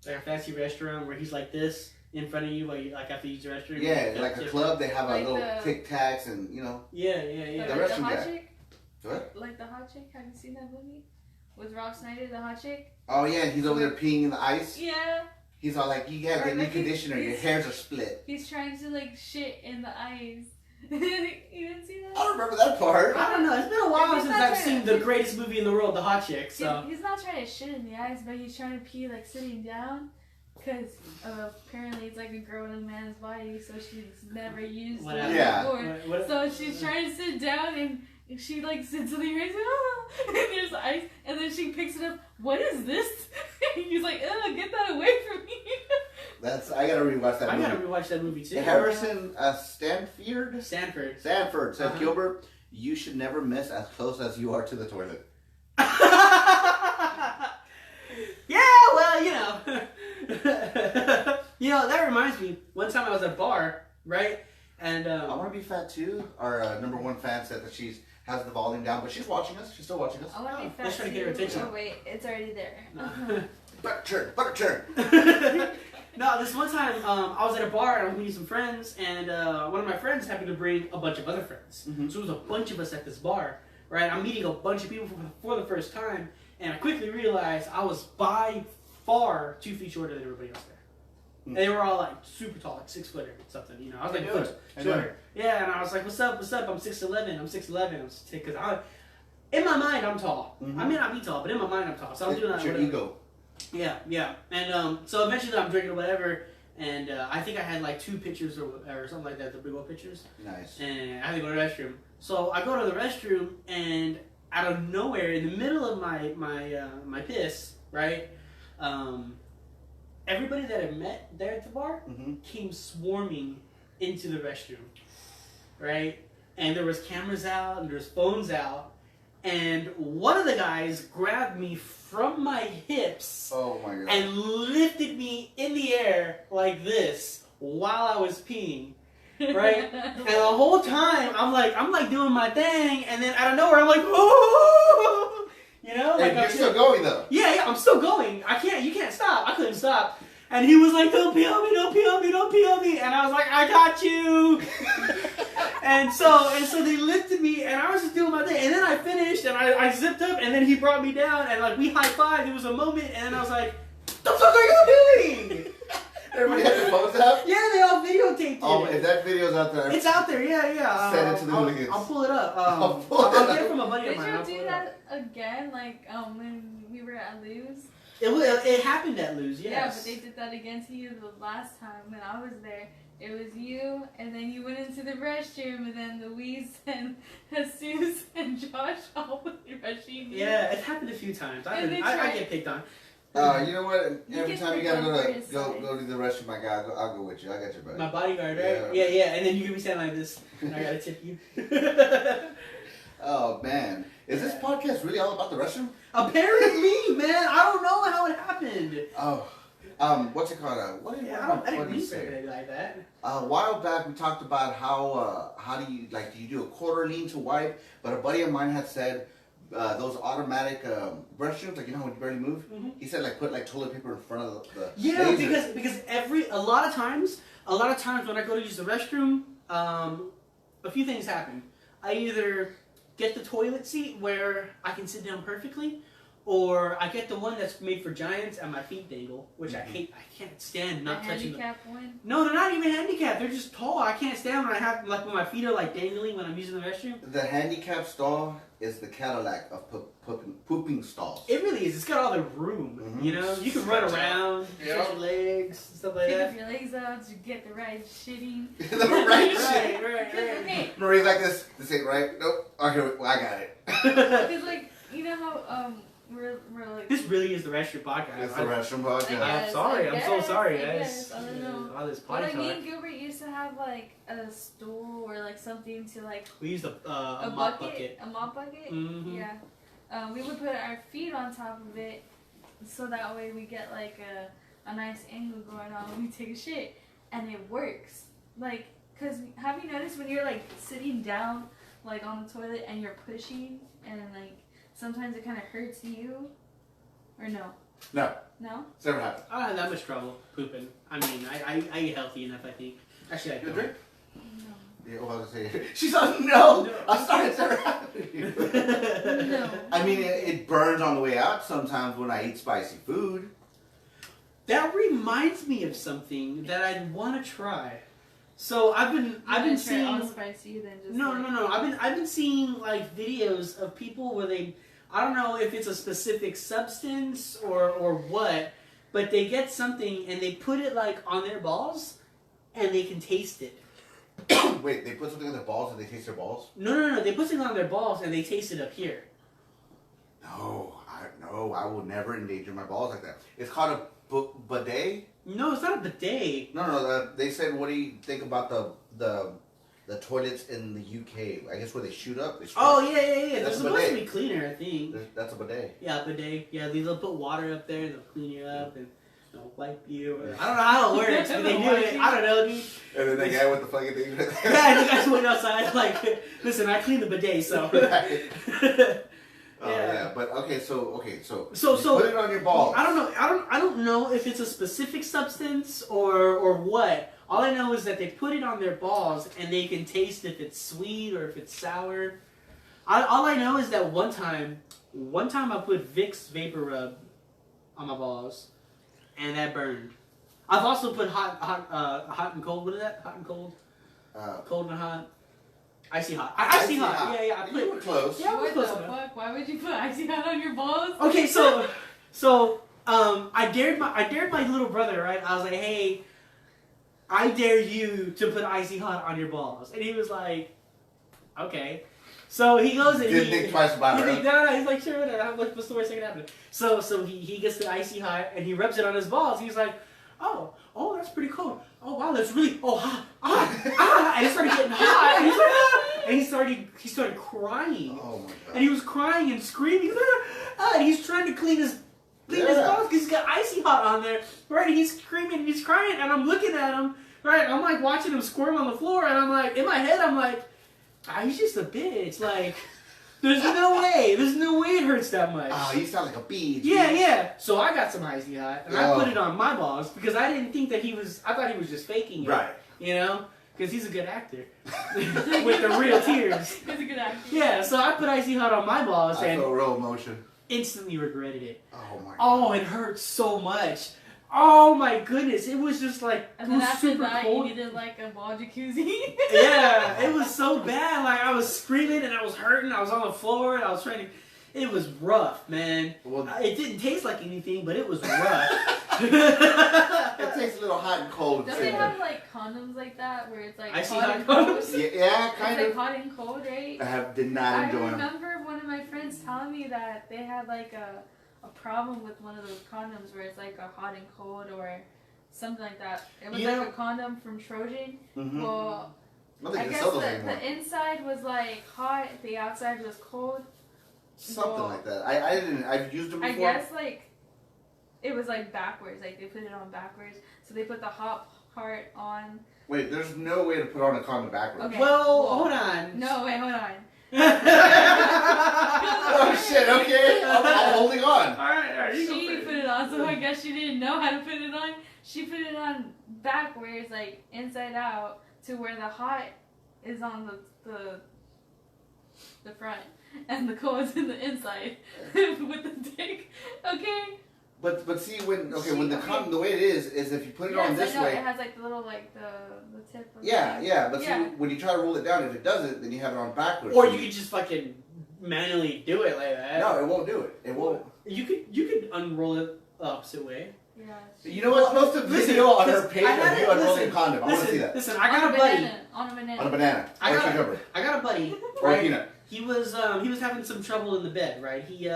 like a fancy restaurant where he's like this in front of you, while you have to use the restroom? Yeah, like a club, they have like a little Tic Tacs and Yeah. The restroom hot guy. chick? What? Like the hot chick? Have you seen that movie? With Rob Schneider, the hot chick? Oh yeah, he's over there peeing in the ice. Yeah. He's all like, you gotta get new conditioner, your hairs are split. He's trying to shit in the ice. You didn't see that? I don't remember that part. I don't know. It's been a while since I've seen the greatest movie in the world, The Hot Chick. So he's not trying to shit in the ice, but he's trying to pee sitting down. Because apparently it's like a girl in a man's body, so she's never used it before. So she's trying to sit down and she sits in the ice, and there's ice, and then she picks it up. What is this? And he's like, ugh, get that away from me. I gotta rewatch that movie. I gotta rewatch that movie too. Harrison Stanford Sanford said Gilbert, you should never miss as close as you are to the toilet. Yeah, well, that reminds me. One time I was at a bar, right? And I Want to Be Fat Too. Our number one fan said that she has the volume down, but she's watching us. She's still watching us. I want to be fat. Let's try to get her attention. Oh wait, it's already there. Butter turn. No, this one time I was at a bar and I was meeting some friends, and one of my friends happened to bring a bunch of other friends. Mm-hmm. So it was a bunch of us at this bar, right? I'm meeting a bunch of people for the first time, and I quickly realized I was by far 2 feet shorter than everybody else there. And they were all like super tall, like 6 foot or something, I was like a foot shorter. Yeah, and I was like, what's up? I'm 6'11". Because in my mind, I'm tall. Mm-hmm. I may not be tall, but in my mind, I'm tall. So I'm doing that. It's your ego. Yeah. And so eventually I'm drinking or whatever, and I think I had like 2 pitchers or something like that, the big old pitchers. Nice. And I had to go to the restroom. So I go to the restroom, and out of nowhere, in the middle of my piss, right? Everybody that I met there at the bar came swarming into the restroom, right? And there was cameras out, and there's phones out, and one of the guys grabbed me from my hips and lifted me in the air like this while I was peeing, right? And the whole time I'm like doing my thing, and then out of nowhere I'm like, oh. Like you're still going though. Yeah, I'm still going. You can't stop. I couldn't stop. And he was like, don't pee on me. And I was like, I got you. and so they lifted me, and I was just doing my thing. And then I finished, and I zipped up, and then he brought me down, and like we high-fived. It was a moment, and then I was like, what the fuck are you doing? Everybody had their phones out? Yeah, they all videotaped it. Oh, if that video's out there. It's out there, yeah. Send it to the hooligans. I'll pull it up. I'll get it from a buddy of mine. Did you do that again, like when we were at Lou's? It happened at Lou's, yes. Yeah, but they did that again to you the last time when I was there. It was you, and then you went into the restroom, and then Louise and Jesus and Josh all went rushing you. Yeah, it happened a few times. I get picked on. You know what? Every time you gotta go to the restroom, my guy, I'll go with you. I got your buddy. My bodyguard, right? Yeah. And then you can be standing like this, and I gotta tip you. Oh man, is this podcast really all about the restroom? Apparently, man. I don't know how it happened. Oh, what's it called? What did you say? Like that. A while back, we talked about how do you do a quarter lean to wipe? But a buddy of mine had said those automatic restrooms, like when you barely move. Mm-hmm. He said put toilet paper in front of the laser. because a lot of times when I go to use the restroom, a few things happen. I either get the toilet seat where I can sit down perfectly, or I get the one that's made for giants and my feet dangle, which I hate. I can't stand not touching them. Handicap one? No, they're not even handicapped. They're just tall. I can't stand when I have when my feet are dangling when I'm using the restroom. The handicap stall is the Cadillac of pooping stalls. It really is. It's got all the room. Mm-hmm. You can run around, stretch your legs, stuff like that. Keep your legs out to get the right shitting. Right. Okay. Marie's like this. This ain't right. Nope. Okay, well, I got it. Because you know how we're like. This really is the restroom podcast. It's the restroom podcast. I'm sorry. I'm so sorry, guys. I don't know. All this But potty me talk. and Gilbert used to have a stool or something to We used a mop bucket. A mop bucket. Mm-hmm. Yeah. We would put our feet on top of it, so that way we get a nice angle going on when we take a shit, and it works. Cause have you noticed when you're sitting down on the toilet and you're pushing and sometimes it kind of hurts you, or no? No. No? It's never happened. I don't have that much trouble pooping. I mean, I eat healthy enough, I think. Actually, I don't. Drink? No. Yeah, well, I was gonna say, she's like, no. I'm sorry, it's never happened. No. I mean, it burns on the way out sometimes when I eat spicy food. That reminds me of something that I'd want to try. So I've been seeing. All spicy, then just No. I've been seeing videos of people where they, I don't know if it's a specific substance or what, but they get something and they put it on their balls, and they can taste it. Wait, they put something on their balls and they taste their balls? No. They put something on their balls and they taste it up here. No, I will never endanger my balls like that. It's called a bidet. No, it's not a bidet. No. They said, what do you think about the the toilets in the UK. I guess where they shoot up. Oh yeah. They're That's a supposed to bidet. be cleaner, I think. That's a bidet. Yeah, bidet. Yeah, they'll put water up there and they'll clean you up and they'll wipe you. Or, I don't know how it works, but they do it. I don't know, dude. And then the guy with the fucking thing. Yeah, the guys went outside like, listen, I clean the bidet, so. Oh yeah, but okay, so So put it on your balls. I don't know if it's a specific substance or what. All I know is that they put it on their balls and they can taste if it's sweet or if it's sour. All I know is that one time I put Vicks Vapor Rub on my balls, and that burned. I've also put hot and cold. What is that? Hot and cold. Cold and hot. Icy hot. Icy hot. Yeah. You were close. Yeah, I was What close the enough. fuck? Why would you put icy hot on your balls? Okay, so I dared my little brother, right? I was like, hey, I dare you to put icy hot on your balls, and he was like, okay. So he goes and Didn't think twice about it. No, he's like, sure, what's the worst that can happen? So he gets the icy hot and he rubs it on his balls. He's like, oh, that's pretty cool. Oh wow, that's really hot, and it started getting hot, and he's like, and he started crying. Oh my god. And he was crying and screaming, and he's trying to clean his balls because he's got icy hot on there, right? And he's screaming and he's crying, and I'm looking at him, right? I'm like watching him squirm on the floor, and I'm like, in my head, I'm like, he's just a bitch. Like, there's no way it hurts that much. Oh, you sound like a bee. Yeah. So I got some icy hot, and I put it on my balls because I didn't think that I thought he was just faking it. Right. You know? Because he's a good actor. With the real tears. He's a good actor. Yeah, so I put icy hot on my balls I and felt real emotion. instantly regretted it. Oh my god. Oh, it hurt so much. Oh my goodness, it was just like, And it then was after super that, cold. you needed like a ball jacuzzi. Yeah, it was so bad. Like, I was screaming and I was hurting. I was on the floor and I was trying to... It was rough, man. Well, It didn't taste like anything, but it was rough. it tastes a little hot and cold. Don't they have like condoms like that where it's like I see hot hot and cold? condoms. Yeah, It's kind like of. hot and cold, right? Did not enjoy I them. remember one of my friends telling me that they had like a problem with one of those condoms where it's like a hot and cold or something like that. It was like a condom from Trojan. Mm-hmm. Well, I I guess the inside was like hot, the outside was cold. Something like that. I've used them before. I guess like it was like backwards, like they put it on backwards. So they put the hot part on. Wait, there's no way to put on a condom backwards. Okay. Well, hold on. No, wait, hold on. Oh shit, okay. I'm holding on. Alright, you She go put it on, so I guess she didn't know how to put it on. She put it on backwards, like inside out, to where the hot is on the front and the cold is in the inside with the dick. Okay. But see when the condom, the way it is if you put it on this I know, way. it has like the little like the tip. Of Yeah. But Yeah. see when you try to roll it down, if it doesn't, then you have it on backwards. Or so you could just fucking manually do it like that. No, it won't do it. It won't. You could unroll it the opposite way. Yeah. You know what? Post a video on her page of you unrolling a condom. I want to see that. Listen, I got a buddy. On a banana. On a banana. Or a cucumber. I got a buddy. Or a Right? peanut. He was having some trouble in the bed, right? He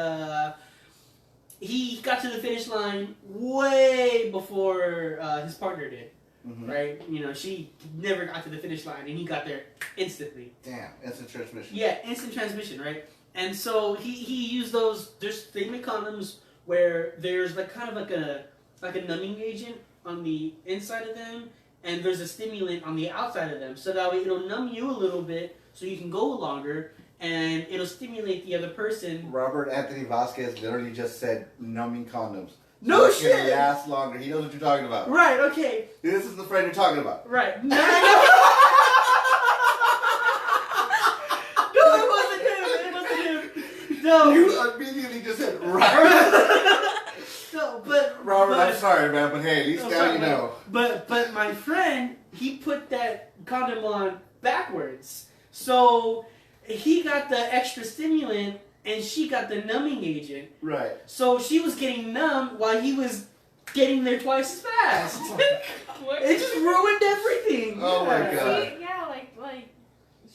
got to the finish line way before his partner did, Mm-hmm. right? You know, she never got to the finish line, and he got there instantly. Damn, instant transmission. Yeah, instant transmission, right? And so he used those. They make condoms where there's like kind of like a numbing agent on the inside of them, and there's a stimulant on the outside of them, so that way it'll numb you a little bit, so you can go longer. And it'll stimulate the other person. Robert Anthony Vasquez literally just said numbing condoms. No So it shit! can last longer. He knows what you're talking about. Right, okay. This is the friend you're talking about. Right. No, it wasn't him. No. You immediately just said, right. No, but... Robert, I'm sorry, man, but hey, at least now you know. But my friend, he put that condom on backwards. So he got the extra stimulant and she got the numbing agent. Right. So she was getting numb while he was getting there twice as fast. It just ruined everything. Oh my God. See, yeah, like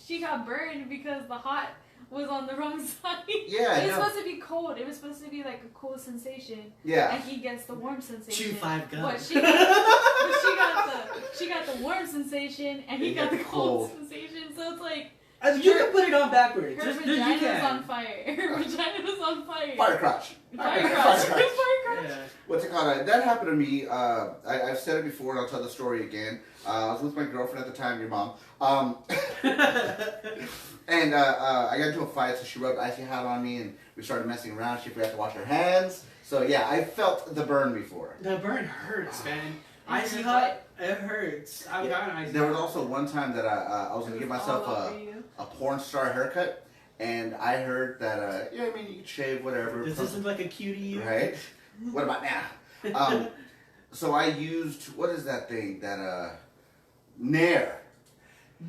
she got burned because the hot was on the wrong side. Yeah, It was no. supposed to be cold. It was supposed to be like a cool sensation. Yeah. And he gets the warm sensation. 2-5 gun. But she got the warm sensation and he got the cold sensation. So it's like You can put it on backwards. her vagina's on fire. Her vagina was on fire. Fire crotch. Fire crotch. Fire crotch. Yeah. What's it called? That happened to me. I've said it before, and I'll tell the story again. I was with my girlfriend at the time, your mom. And I got into a fight, so she rubbed icy hot on me, and we started messing around. She forgot to wash her hands. So yeah, I felt the burn before. The burn hurts, man. Icy hot, it hurts. I've gotten icy hot. There was also one time that I was gonna give myself a porn star haircut, and I heard that yeah, I mean you can shave whatever. Does this look like a cutie? Right. What about now? So I used, what is that thing? That Nair.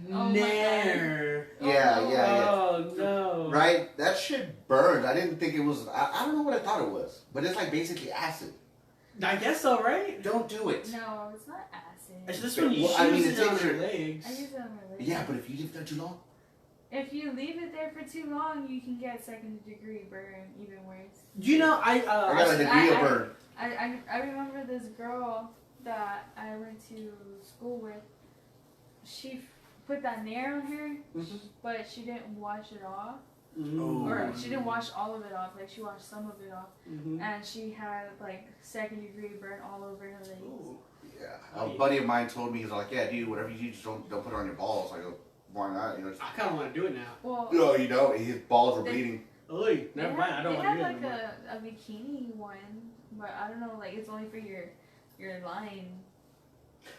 Nair. Yeah. Oh no. Right? That shit burns. I didn't think it was, I don't know what I thought it was, but it's like basically acid. I guess so, right? Don't do it. No, it's not acid. It's just when you use it on your legs. I use it on my legs. Yeah, but if you leave it there too long. If you leave it there for too long, you can get second-degree burn, even worse. You know, I got a degree of burn. I remember this girl that I went to school with. She put that Nair on her, but she didn't wash it off. Or she didn't wash all of it off. Like she washed some of it off, and she had like second-degree burn all over her legs. Ooh. Yeah, a buddy of mine told me, he's like, yeah, dude, whatever you do, just don't put it on your balls. I go, why not? You know. I kind of want to do it now. Well, no, you know, his balls were bleeding. Oy, never mind. I don't want to do it anymore. They anymore. have like a bikini one, but I don't know. Like it's only for your line.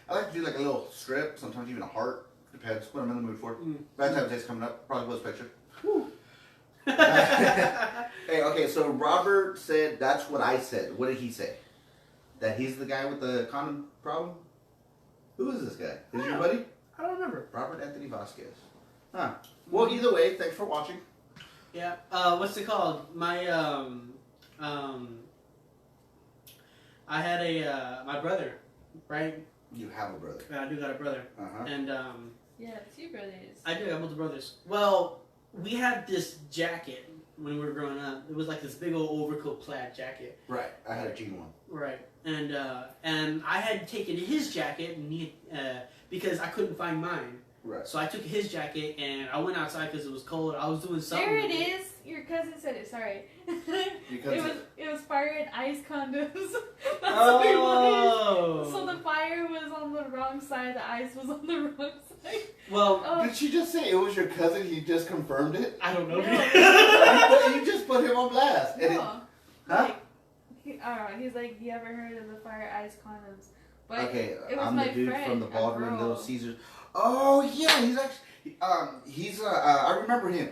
I like to do like a little strip, sometimes even a heart. Depends what I'm in the mood for. Valentine's Day's coming up. Probably post a picture. Hey, okay, so Robert said that's what I said. What did he say? That he's the guy with the condom problem? Who is this guy? Is your buddy? I don't remember. Robert Anthony Vasquez. Huh. Well, either way, thanks for watching. Yeah. What's it called? My I had a my brother, right? You have a brother. Yeah, I do got a brother. And Yeah, 2 brothers. I do have multiple brothers. Well, we had this jacket when we were growing up. It was like this big old overcoat plaid jacket. Right. I had a jean one. Right. And I had taken his jacket and he because I couldn't find mine. Right. So I took his jacket and I went outside because it was cold. I was doing something. There it is. Your cousin said it. Sorry. It was fire and ice condoms. That's what it was. So the fire was on the wrong side. The ice was on the wrong side. Well, did she just say it was your cousin? He just confirmed it. I don't know. No. You just put him on blast. No. Huh? Like, I don't know. He's like, you ever heard of the fire ice condoms? But okay, it was I'm my the dude friend, from the ballroom, a girl. Little Caesars. Oh yeah, he's actually I remember him.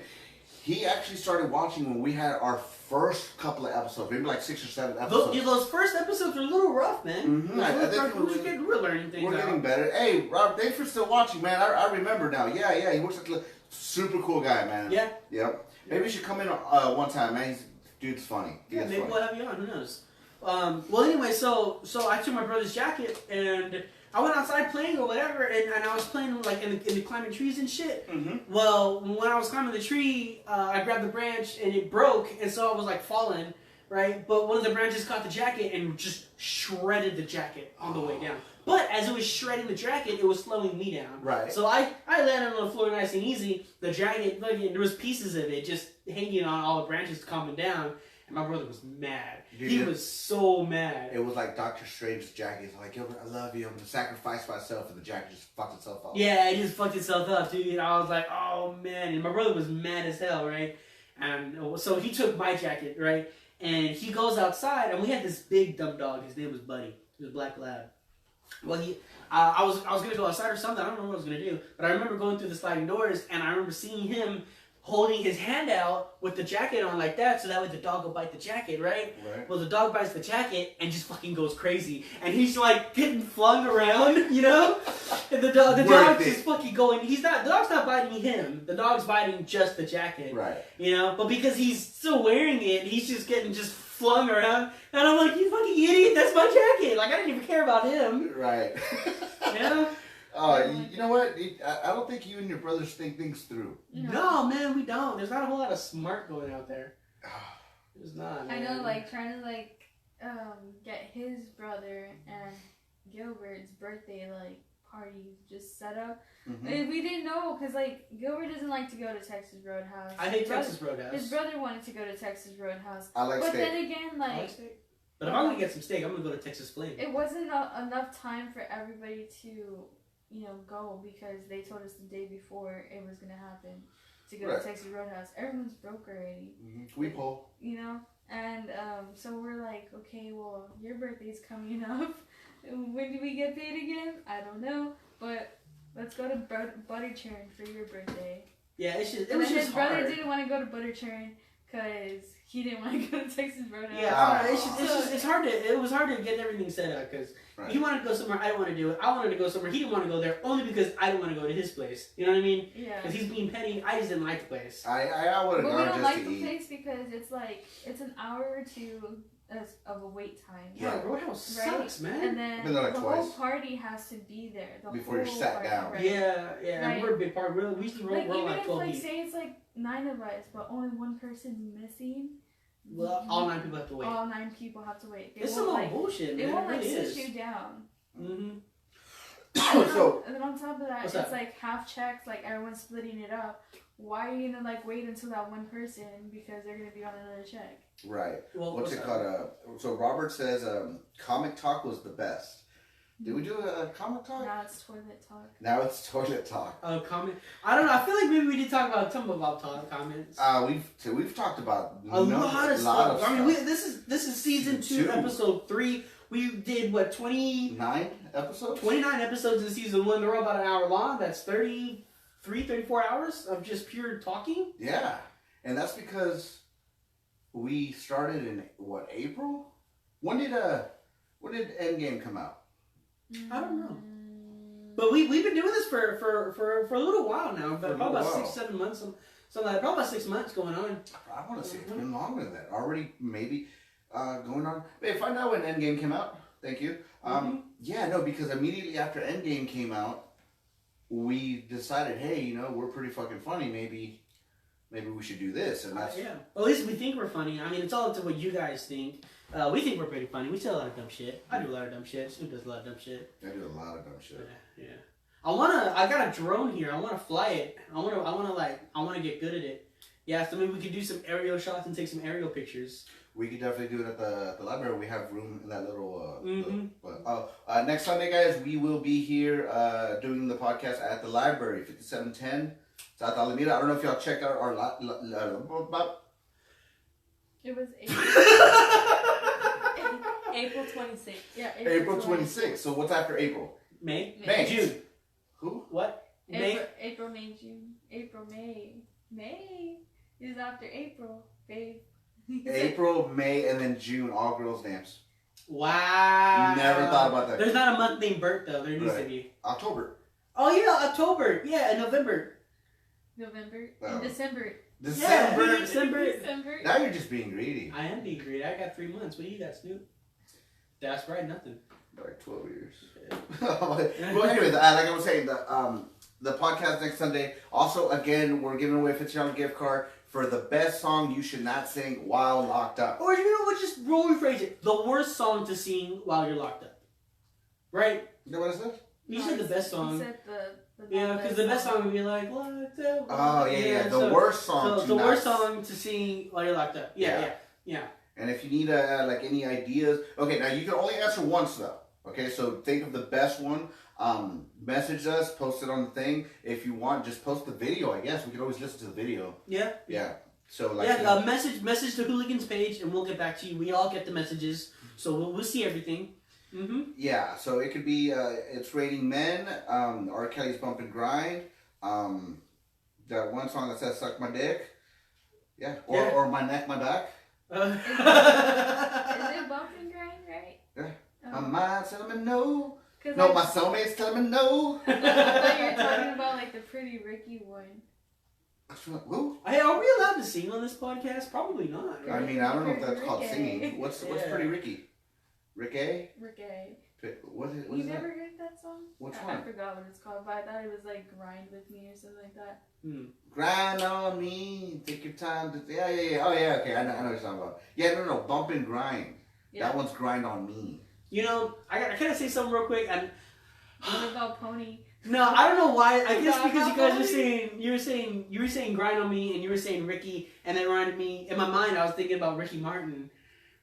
He actually started watching when we had our first couple of episodes, maybe like 6 or 7 episodes. Those first episodes were a little rough, man. I think we're learning things. We're getting better. Hey, Rob, thanks for still watching, man. I remember now. Yeah, he works like a super cool guy, man. Yeah. Yep. Maybe you should come in one time, man. Dude's funny. Yeah, maybe we'll have you on. Who knows? Well, anyway, so I took my brother's jacket and I went outside playing or whatever, and I was playing like in the climbing trees and shit. Well, when I was climbing the tree, I grabbed the branch and it broke, and so I was like falling, right? But one of the branches caught the jacket and just shredded the jacket on the way down. But as it was shredding the jacket, it was slowing me down. Right. So I landed on the floor nice and easy. The jacket, like, there was pieces of it just hanging on all the branches coming down. And my brother was mad. He was so mad. It was like Doctor Strange's jacket. He's like, Gilbert, I love you. I'm going to sacrifice myself. And the jacket just fucked itself up. Yeah, it just fucked itself up, dude. And I was like, oh, man. And my brother was mad as hell, right? And so he took my jacket, right? And he goes outside. And we had this big dumb dog. His name was Buddy. He was a black lab. Well, I was going to go outside or something. I don't know what I was going to do. But I remember going through the sliding doors. And I remember seeing him holding his hand out with the jacket on like that, so that way the dog will bite the jacket, right? Well, the dog bites the jacket and just fucking goes crazy, and he's like getting flung around, you know? And the dog's just fucking going. The dog's not biting him. The dog's biting just the jacket, right? You know, but because he's still wearing it, he's just getting flung around, and I'm like, you fucking idiot! That's my jacket. Like I didn't even care about him, right? You know? You know what? I don't think you and your brothers think things through. No, man, we don't. There's not a whole lot of smart going out there. There's not, man. I know, like, trying to, like, get his brother and Gilbert's birthday, like, party just set up. Mm-hmm. And we didn't know because like Gilbert doesn't like to go to Texas Roadhouse. I hate Texas Roadhouse. His brother wanted to go to Texas Roadhouse. I like but steak. then again, like. But if I'm gonna get some steak, I'm gonna go to Texas Flame. It wasn't enough time for everybody to, go because they told us the day before it was gonna happen to go to Texas Roadhouse. Everyone's broke already. Mm-hmm. We pull. And so we're like, okay, well, your birthday's coming up. When do we get paid again? I don't know, but let's go to Butter Churn for your birthday. Yeah, it was just his hard. brother didn't want to go to Butter Churn because he didn't want to go to Texas Roadhouse. Yeah, it's hard to. It was hard to get everything set up because he wanted to go somewhere I didn't want to do it. I wanted to go somewhere he didn't want to go there only because I didn't want to go to his place. You know what I mean? Yeah. Because he's being petty. I just didn't like the place. I would have gone just to eat. But we don't like the place because it's an hour or two of a wait time. Yeah, Roadhouse sucks, man. And then the whole party has to be there. Before you're sat down. Right? Yeah. Right? And we're a big party. We used to roll even like 12 if deep. say it's like 9 of us, but only one person's missing. Well, all 9 people have to wait. All 9 people have to wait. It's some old bullshit, man. They won't it really sit you down. Mm-hmm. And then on top of that, What's like half checks, like everyone's splitting it up. Why are you gonna wait until that one person because they're gonna be on another check? Right. Well, what's it called? So Robert says comic talk was the best. Did we do a comic talk? Now it's toilet talk. Now it's toilet talk. Oh, comment. I don't know. I feel like maybe we did talk about some about comments. We've talked about a lot of stuff. I mean, this is season 2, episode 3. We did what 29 episodes. 29 episodes in season 1. They're all about an hour long. That's 34 hours of just pure talking. Yeah, and that's because we started in April. When did Endgame come out? I don't know. But we've been doing this for a little while now. Probably about 6-7 months. Something like that. Probably about 6 months going on. I want to say it's been longer than that. Already maybe going on. Hey, find out when Endgame came out. Thank you. Yeah, no, because immediately after Endgame came out, we decided, hey, we're pretty fucking funny. Maybe we should do this. And that's Well, at least we think we're funny. I mean, it's all up to what you guys think. We think we're pretty funny. We say a lot of dumb shit. I do a lot of dumb shit. Snoop does a lot of dumb shit. I do a lot of dumb shit. Yeah. I got a drone here. I wanna fly it. I wanna get good at it. Yeah, so maybe we could do some aerial shots and take some aerial pictures. We could definitely do it at the library. We have room in that little. Next Sunday, guys, we will be here doing the podcast at the library, 5710 South Alameda. I don't know if y'all checked out our It was April 26th. Yeah, April 26th. So what's after April? May. June. Who? What? April, May, June. April, May. May is after April, babe. April, May, and then June, all girls dance. Wow. Never thought about that. There's not a month named Bert, though. There needs to be. October. Oh, yeah, October. Yeah, and November. And December. December. Now you're just being greedy. I am being greedy. I got 3 months. What do you got, Snoop? That's right, nothing. Like 12 years. Well, anyways, like I was saying, the podcast next Sunday. Also, again, we're giving away a $50 gift card for the best song you should not sing while locked up. Or, just rephrase it. The worst song to sing while you're locked up. Right? You know what I said? You said the best song. You said the because the best song would be like, locked up. Oh, yeah. The worst song the worst song to sing while you're locked up. Yeah. And if you need any ideas, okay, now you can only answer once though. Okay, so think of the best one. Message us, post it on the thing. If you want, just post the video. I guess we could always listen to the video. Yeah. So message the Hooligans page, and we'll get back to you. We all get the messages, so we'll see everything. Mm-hmm. Yeah. So it could be it's Raining Men, R. Kelly's Bump and Grind, that one song that says "Suck My Dick," or My Neck, My Back. Is it Bump and Grind, right? Yeah. My mind's telling me no. No, my soulmate's telling me no. I thought you were talking about like the Pretty Ricky one. Who? Hey, are we allowed to sing on this podcast? Probably not. Right? I mean, I don't know if that's called singing. What's Pretty Ricky? Ricky? What is you never heard that song? Which one? I forgot what it's called, but I thought it was like Grind With Me or something like that. Grind on me, take your time to... Yeah. Oh, yeah, okay, I know what you're talking about. Yeah, no, Bump and Grind. Yeah. That one's Grind on Me. I gotta say something real quick. And What about Pony? No, I don't know why. I guess because you guys were saying you were saying grind on me, and you were saying Ricky, and it reminded me in my mind. I was thinking about Ricky Martin.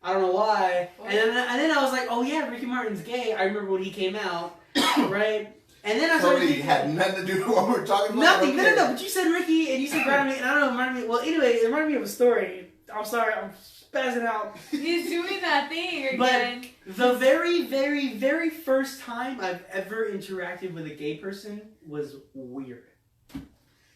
I don't know why. And then I was like, oh yeah, Ricky Martin's gay. I remember when he came out, right? And then I started thinking, had nothing to do with what we were talking about. Nothing. No. But you said Ricky, and you said grind on me, and I don't know. It reminded me. Well, anyway, it reminded me of a story. I'm sorry. I'm spazzing out. He's doing that thing again. But the very, very, very first time I've ever interacted with a gay person was weird.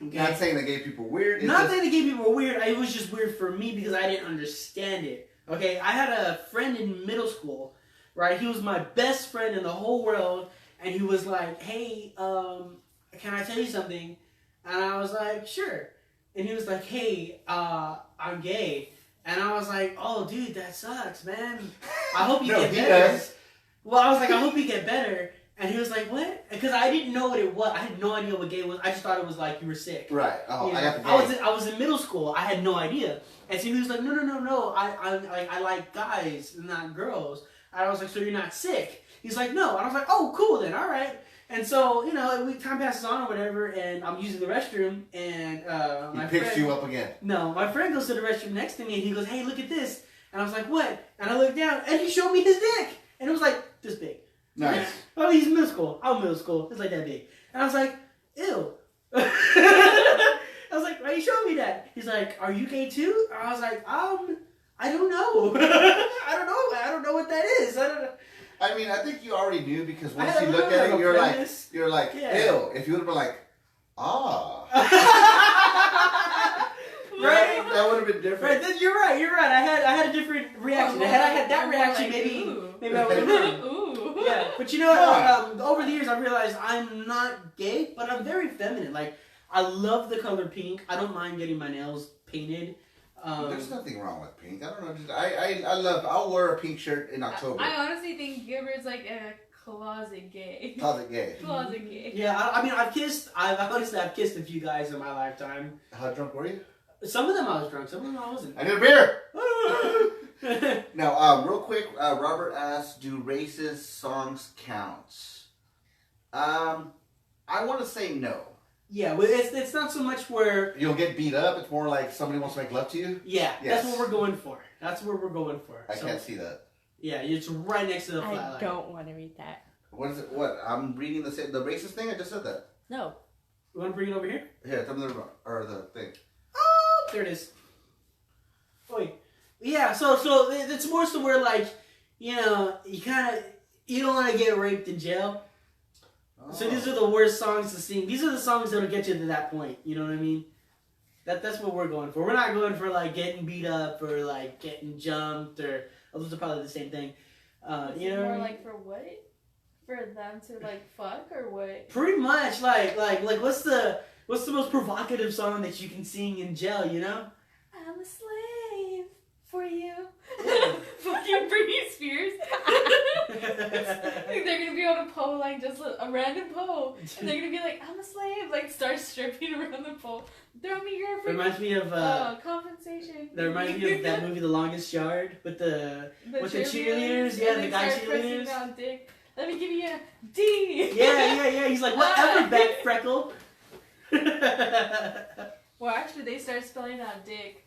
Okay? Not saying that gay people were weird. Not saying that gay people were weird. It was just weird for me because I didn't understand it. Okay, I had a friend in middle school, right? He was my best friend in the whole world, and he was like, "Hey, can I tell you something?" And I was like, "Sure." And he was like, "Hey, I'm gay." And I was like, "Oh, dude, that sucks, man. I hope you get better." Does. Well, I was like, "I hope you get better." And he was like, "What?" Because I didn't know what it was. I had no idea what gay was. I just thought it was like you were sick. Right. Oh, you know? I got the gay. I was in middle school. I had no idea. And so he was like, "No. I like guys, not girls." And I was like, "So you're not sick?" He's like, "No." And I was like, "Oh, cool then. All right." And so, you know, time passes on or whatever, and I'm using the restroom, and he picks you up again. No, my friend goes to the restroom next to me, and he goes, "Hey, look at this." And I was like, "What?" And I looked down, and he showed me his dick. And it was like, this big. Nice. Oh, he's middle school. I'm middle school. It's like that big. And I was like, ew. I was like, why are you showing me that? He's like, are you gay too? I was like, I don't know. I don't know what that is. I don't know. I mean, I think you already knew because once you look at it, you're like, yeah. Ew. If you would have been like, ah. Right? That would have been different. Right, you're right. I had a different reaction. Had I had that reaction, maybe I would have known. Ooh. Yeah, but you know what? Over the years, I realized I'm not gay, but I'm very feminine. Like, I love the color pink. I don't mind getting my nails painted. There's nothing wrong with pink. I don't know. I'll wear a pink shirt in October. I honestly think Gilbert's like a closet gay. Closet gay. Closet gay. Yeah, I mean, I've kissed a few guys in my lifetime. How drunk were you? Some of them I was drunk, some of them I wasn't. I need a beer! Now, real quick, Robert asked, do racist songs count? I want to say no. Yeah, it's not so much where... You'll get beat up, it's more like somebody wants to make love to you? Yeah, yes. That's what we're going for. I can't see that. Yeah, it's right next to the flat line. I don't want to read that. What is it? What? I'm reading the racist thing? I just said that. No. You want to bring it over here? Here, tell me the thing. Oh, there it is. Wait. Yeah, so it's more so where, like, you know, you don't want to get raped in jail. Oh. So these are the worst songs to sing. These are the songs that'll get you to that point. You know what I mean? That's what we're going for. We're not going for, like, getting beat up or, like, getting jumped or... Those are probably the same thing. You know? More like for what? For them to, like, fuck or what? Pretty much. Like what's the most provocative song that you can sing in jail, you know? I'm a slave for you. Yeah. Fucking Britney Spears. Like they're gonna be on a pole, like just a random pole, and they're gonna be like, "I'm a slave," like start stripping around the pole. Throw me your reminds me of compensation. That reminds me of that movie, The Longest Yard, with the cheerleaders. Yeah, the guy cheerleaders. Down dick. Let me give you a D. Yeah. He's like, whatever, back freckle. Well, actually, they start spelling out dick.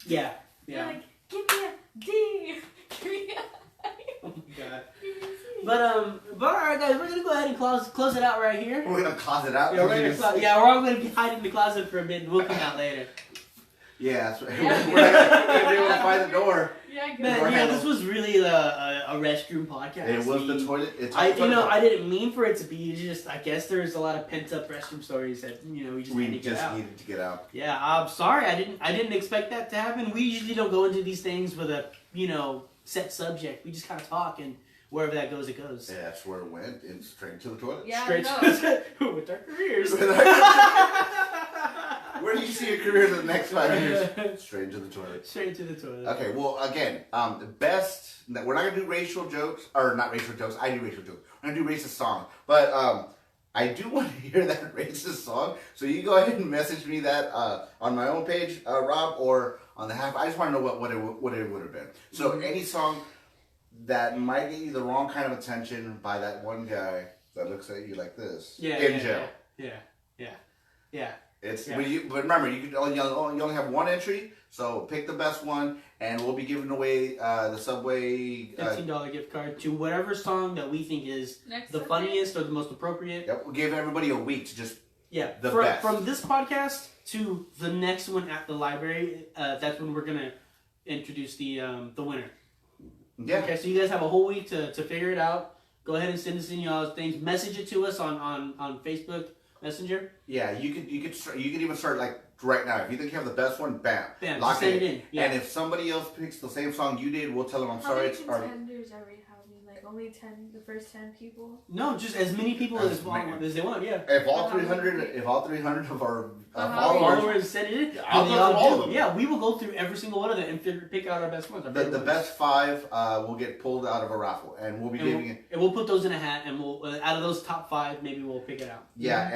Yeah. They're like, give me a D. Give me a. Oh my god. But alright guys, we're gonna go ahead and close it out right here. We're gonna close it out? Yeah, we're all gonna be hiding in the closet for a bit and we'll come out later. Yeah, that's right. We're not gonna be able to find the door. Yeah, good. Man, yeah, this was really a restroom podcast. It was the toilet. I didn't mean for it to be. Just I guess there's a lot of pent up restroom stories that we just needed to get out. Yeah, I'm sorry. I didn't expect that to happen. We usually don't go into these things with a set subject. We just kind of talk and wherever that goes, it goes. Yeah, that's where it went. And straight to the toilet. Yeah, straight with our careers. Where do you see your career in the next 5 years? Straight into the toilet. Straight to the toilet. Okay, well, again, the best... We're not going to do racial jokes. Or, not racial jokes. I do racial jokes. We're going to do racist songs. But I do want to hear that racist song. So you go ahead and message me that on my own page, Rob, or on the half. I just want to know what it would have been. So any song that might get you the wrong kind of attention by that one guy, that looks at you like this. Yeah. In jail. Yeah. It's Yeah. but remember you only have one entry, so pick the best one, and we'll be giving away the Subway $15 gift card to whatever song that we think is the funniest or the most appropriate. Yep, we'll give everybody a week to just best. From this podcast to the next one at the library. That's when we're gonna introduce the winner. Yeah. Okay, so you guys have a whole week to figure it out. Go ahead and send us in y'all's things. Message it to us on Facebook Messenger. Yeah, you could even start like right now. If you think you have the best one, bam, lock it in. Yeah. And if somebody else picks the same song you did, we'll tell them I'm sorry. How many contenders are we having? Like only 10, the first 10 people? No, just as many people as they want. Yeah. If all 300 of our followers send it in, I'll go through all of them. Yeah, we will go through every single one of them and pick out our best ones. The best 5 will get pulled out of a raffle, and we'll be giving it. And we'll put those in a hat, and we'll out of those top 5, maybe we'll pick it out. Yeah,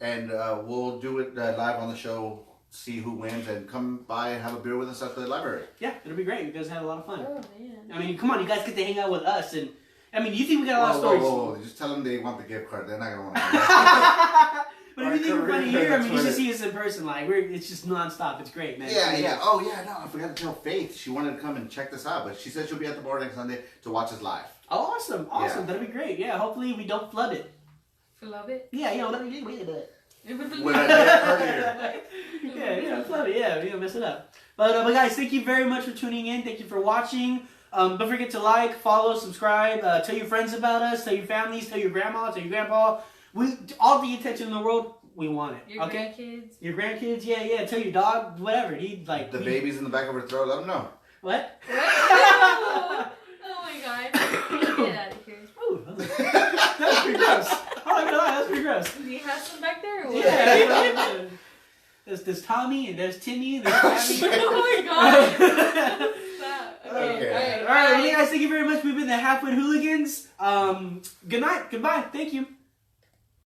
and we'll do it live on the show. See who wins, and come by and have a beer with us at the library. Yeah, it'll be great. You guys had a lot of fun. Oh man! I mean, come on, you guys get to hang out with us, and I mean, you think we got a lot of stories? Whoa. Just tell them they want the gift card. They're not gonna want to. But if you think we're funny here, I mean, you should see us in person. Like, it's just nonstop. It's great, man. Yeah. Oh yeah, no, I forgot to tell Faith. She wanted to come and check this out, but she said she'll be at the bar next Sunday to watch us live. Oh, awesome. Yeah. That'll be great. Yeah, hopefully we don't flood it. Flood it? Yeah, let me do it. When I did earlier. Flood it. Yeah, we don't mess it up. But guys, thank you very much for tuning in. Thank you for watching. Don't forget to like, follow, subscribe. Tell your friends about us. Tell your families. Tell your grandma. Tell your grandpa. All the attention in the world. We want it. Your grandkids. Your grandkids. Yeah. Tell your dog. Whatever. The baby's in the back of her throat. Let them know. What? Oh my god. Get out of here. Ooh, that was pretty gross. That's pretty gross. Do you have some back there or what? Yeah. There's Tommy and there's Timmy and there's Tabby. Oh my god. Stop. Okay. All right. Well, guys, thank you very much. We've been the Halfwitt Hooligans. Good night. Goodbye. Thank you.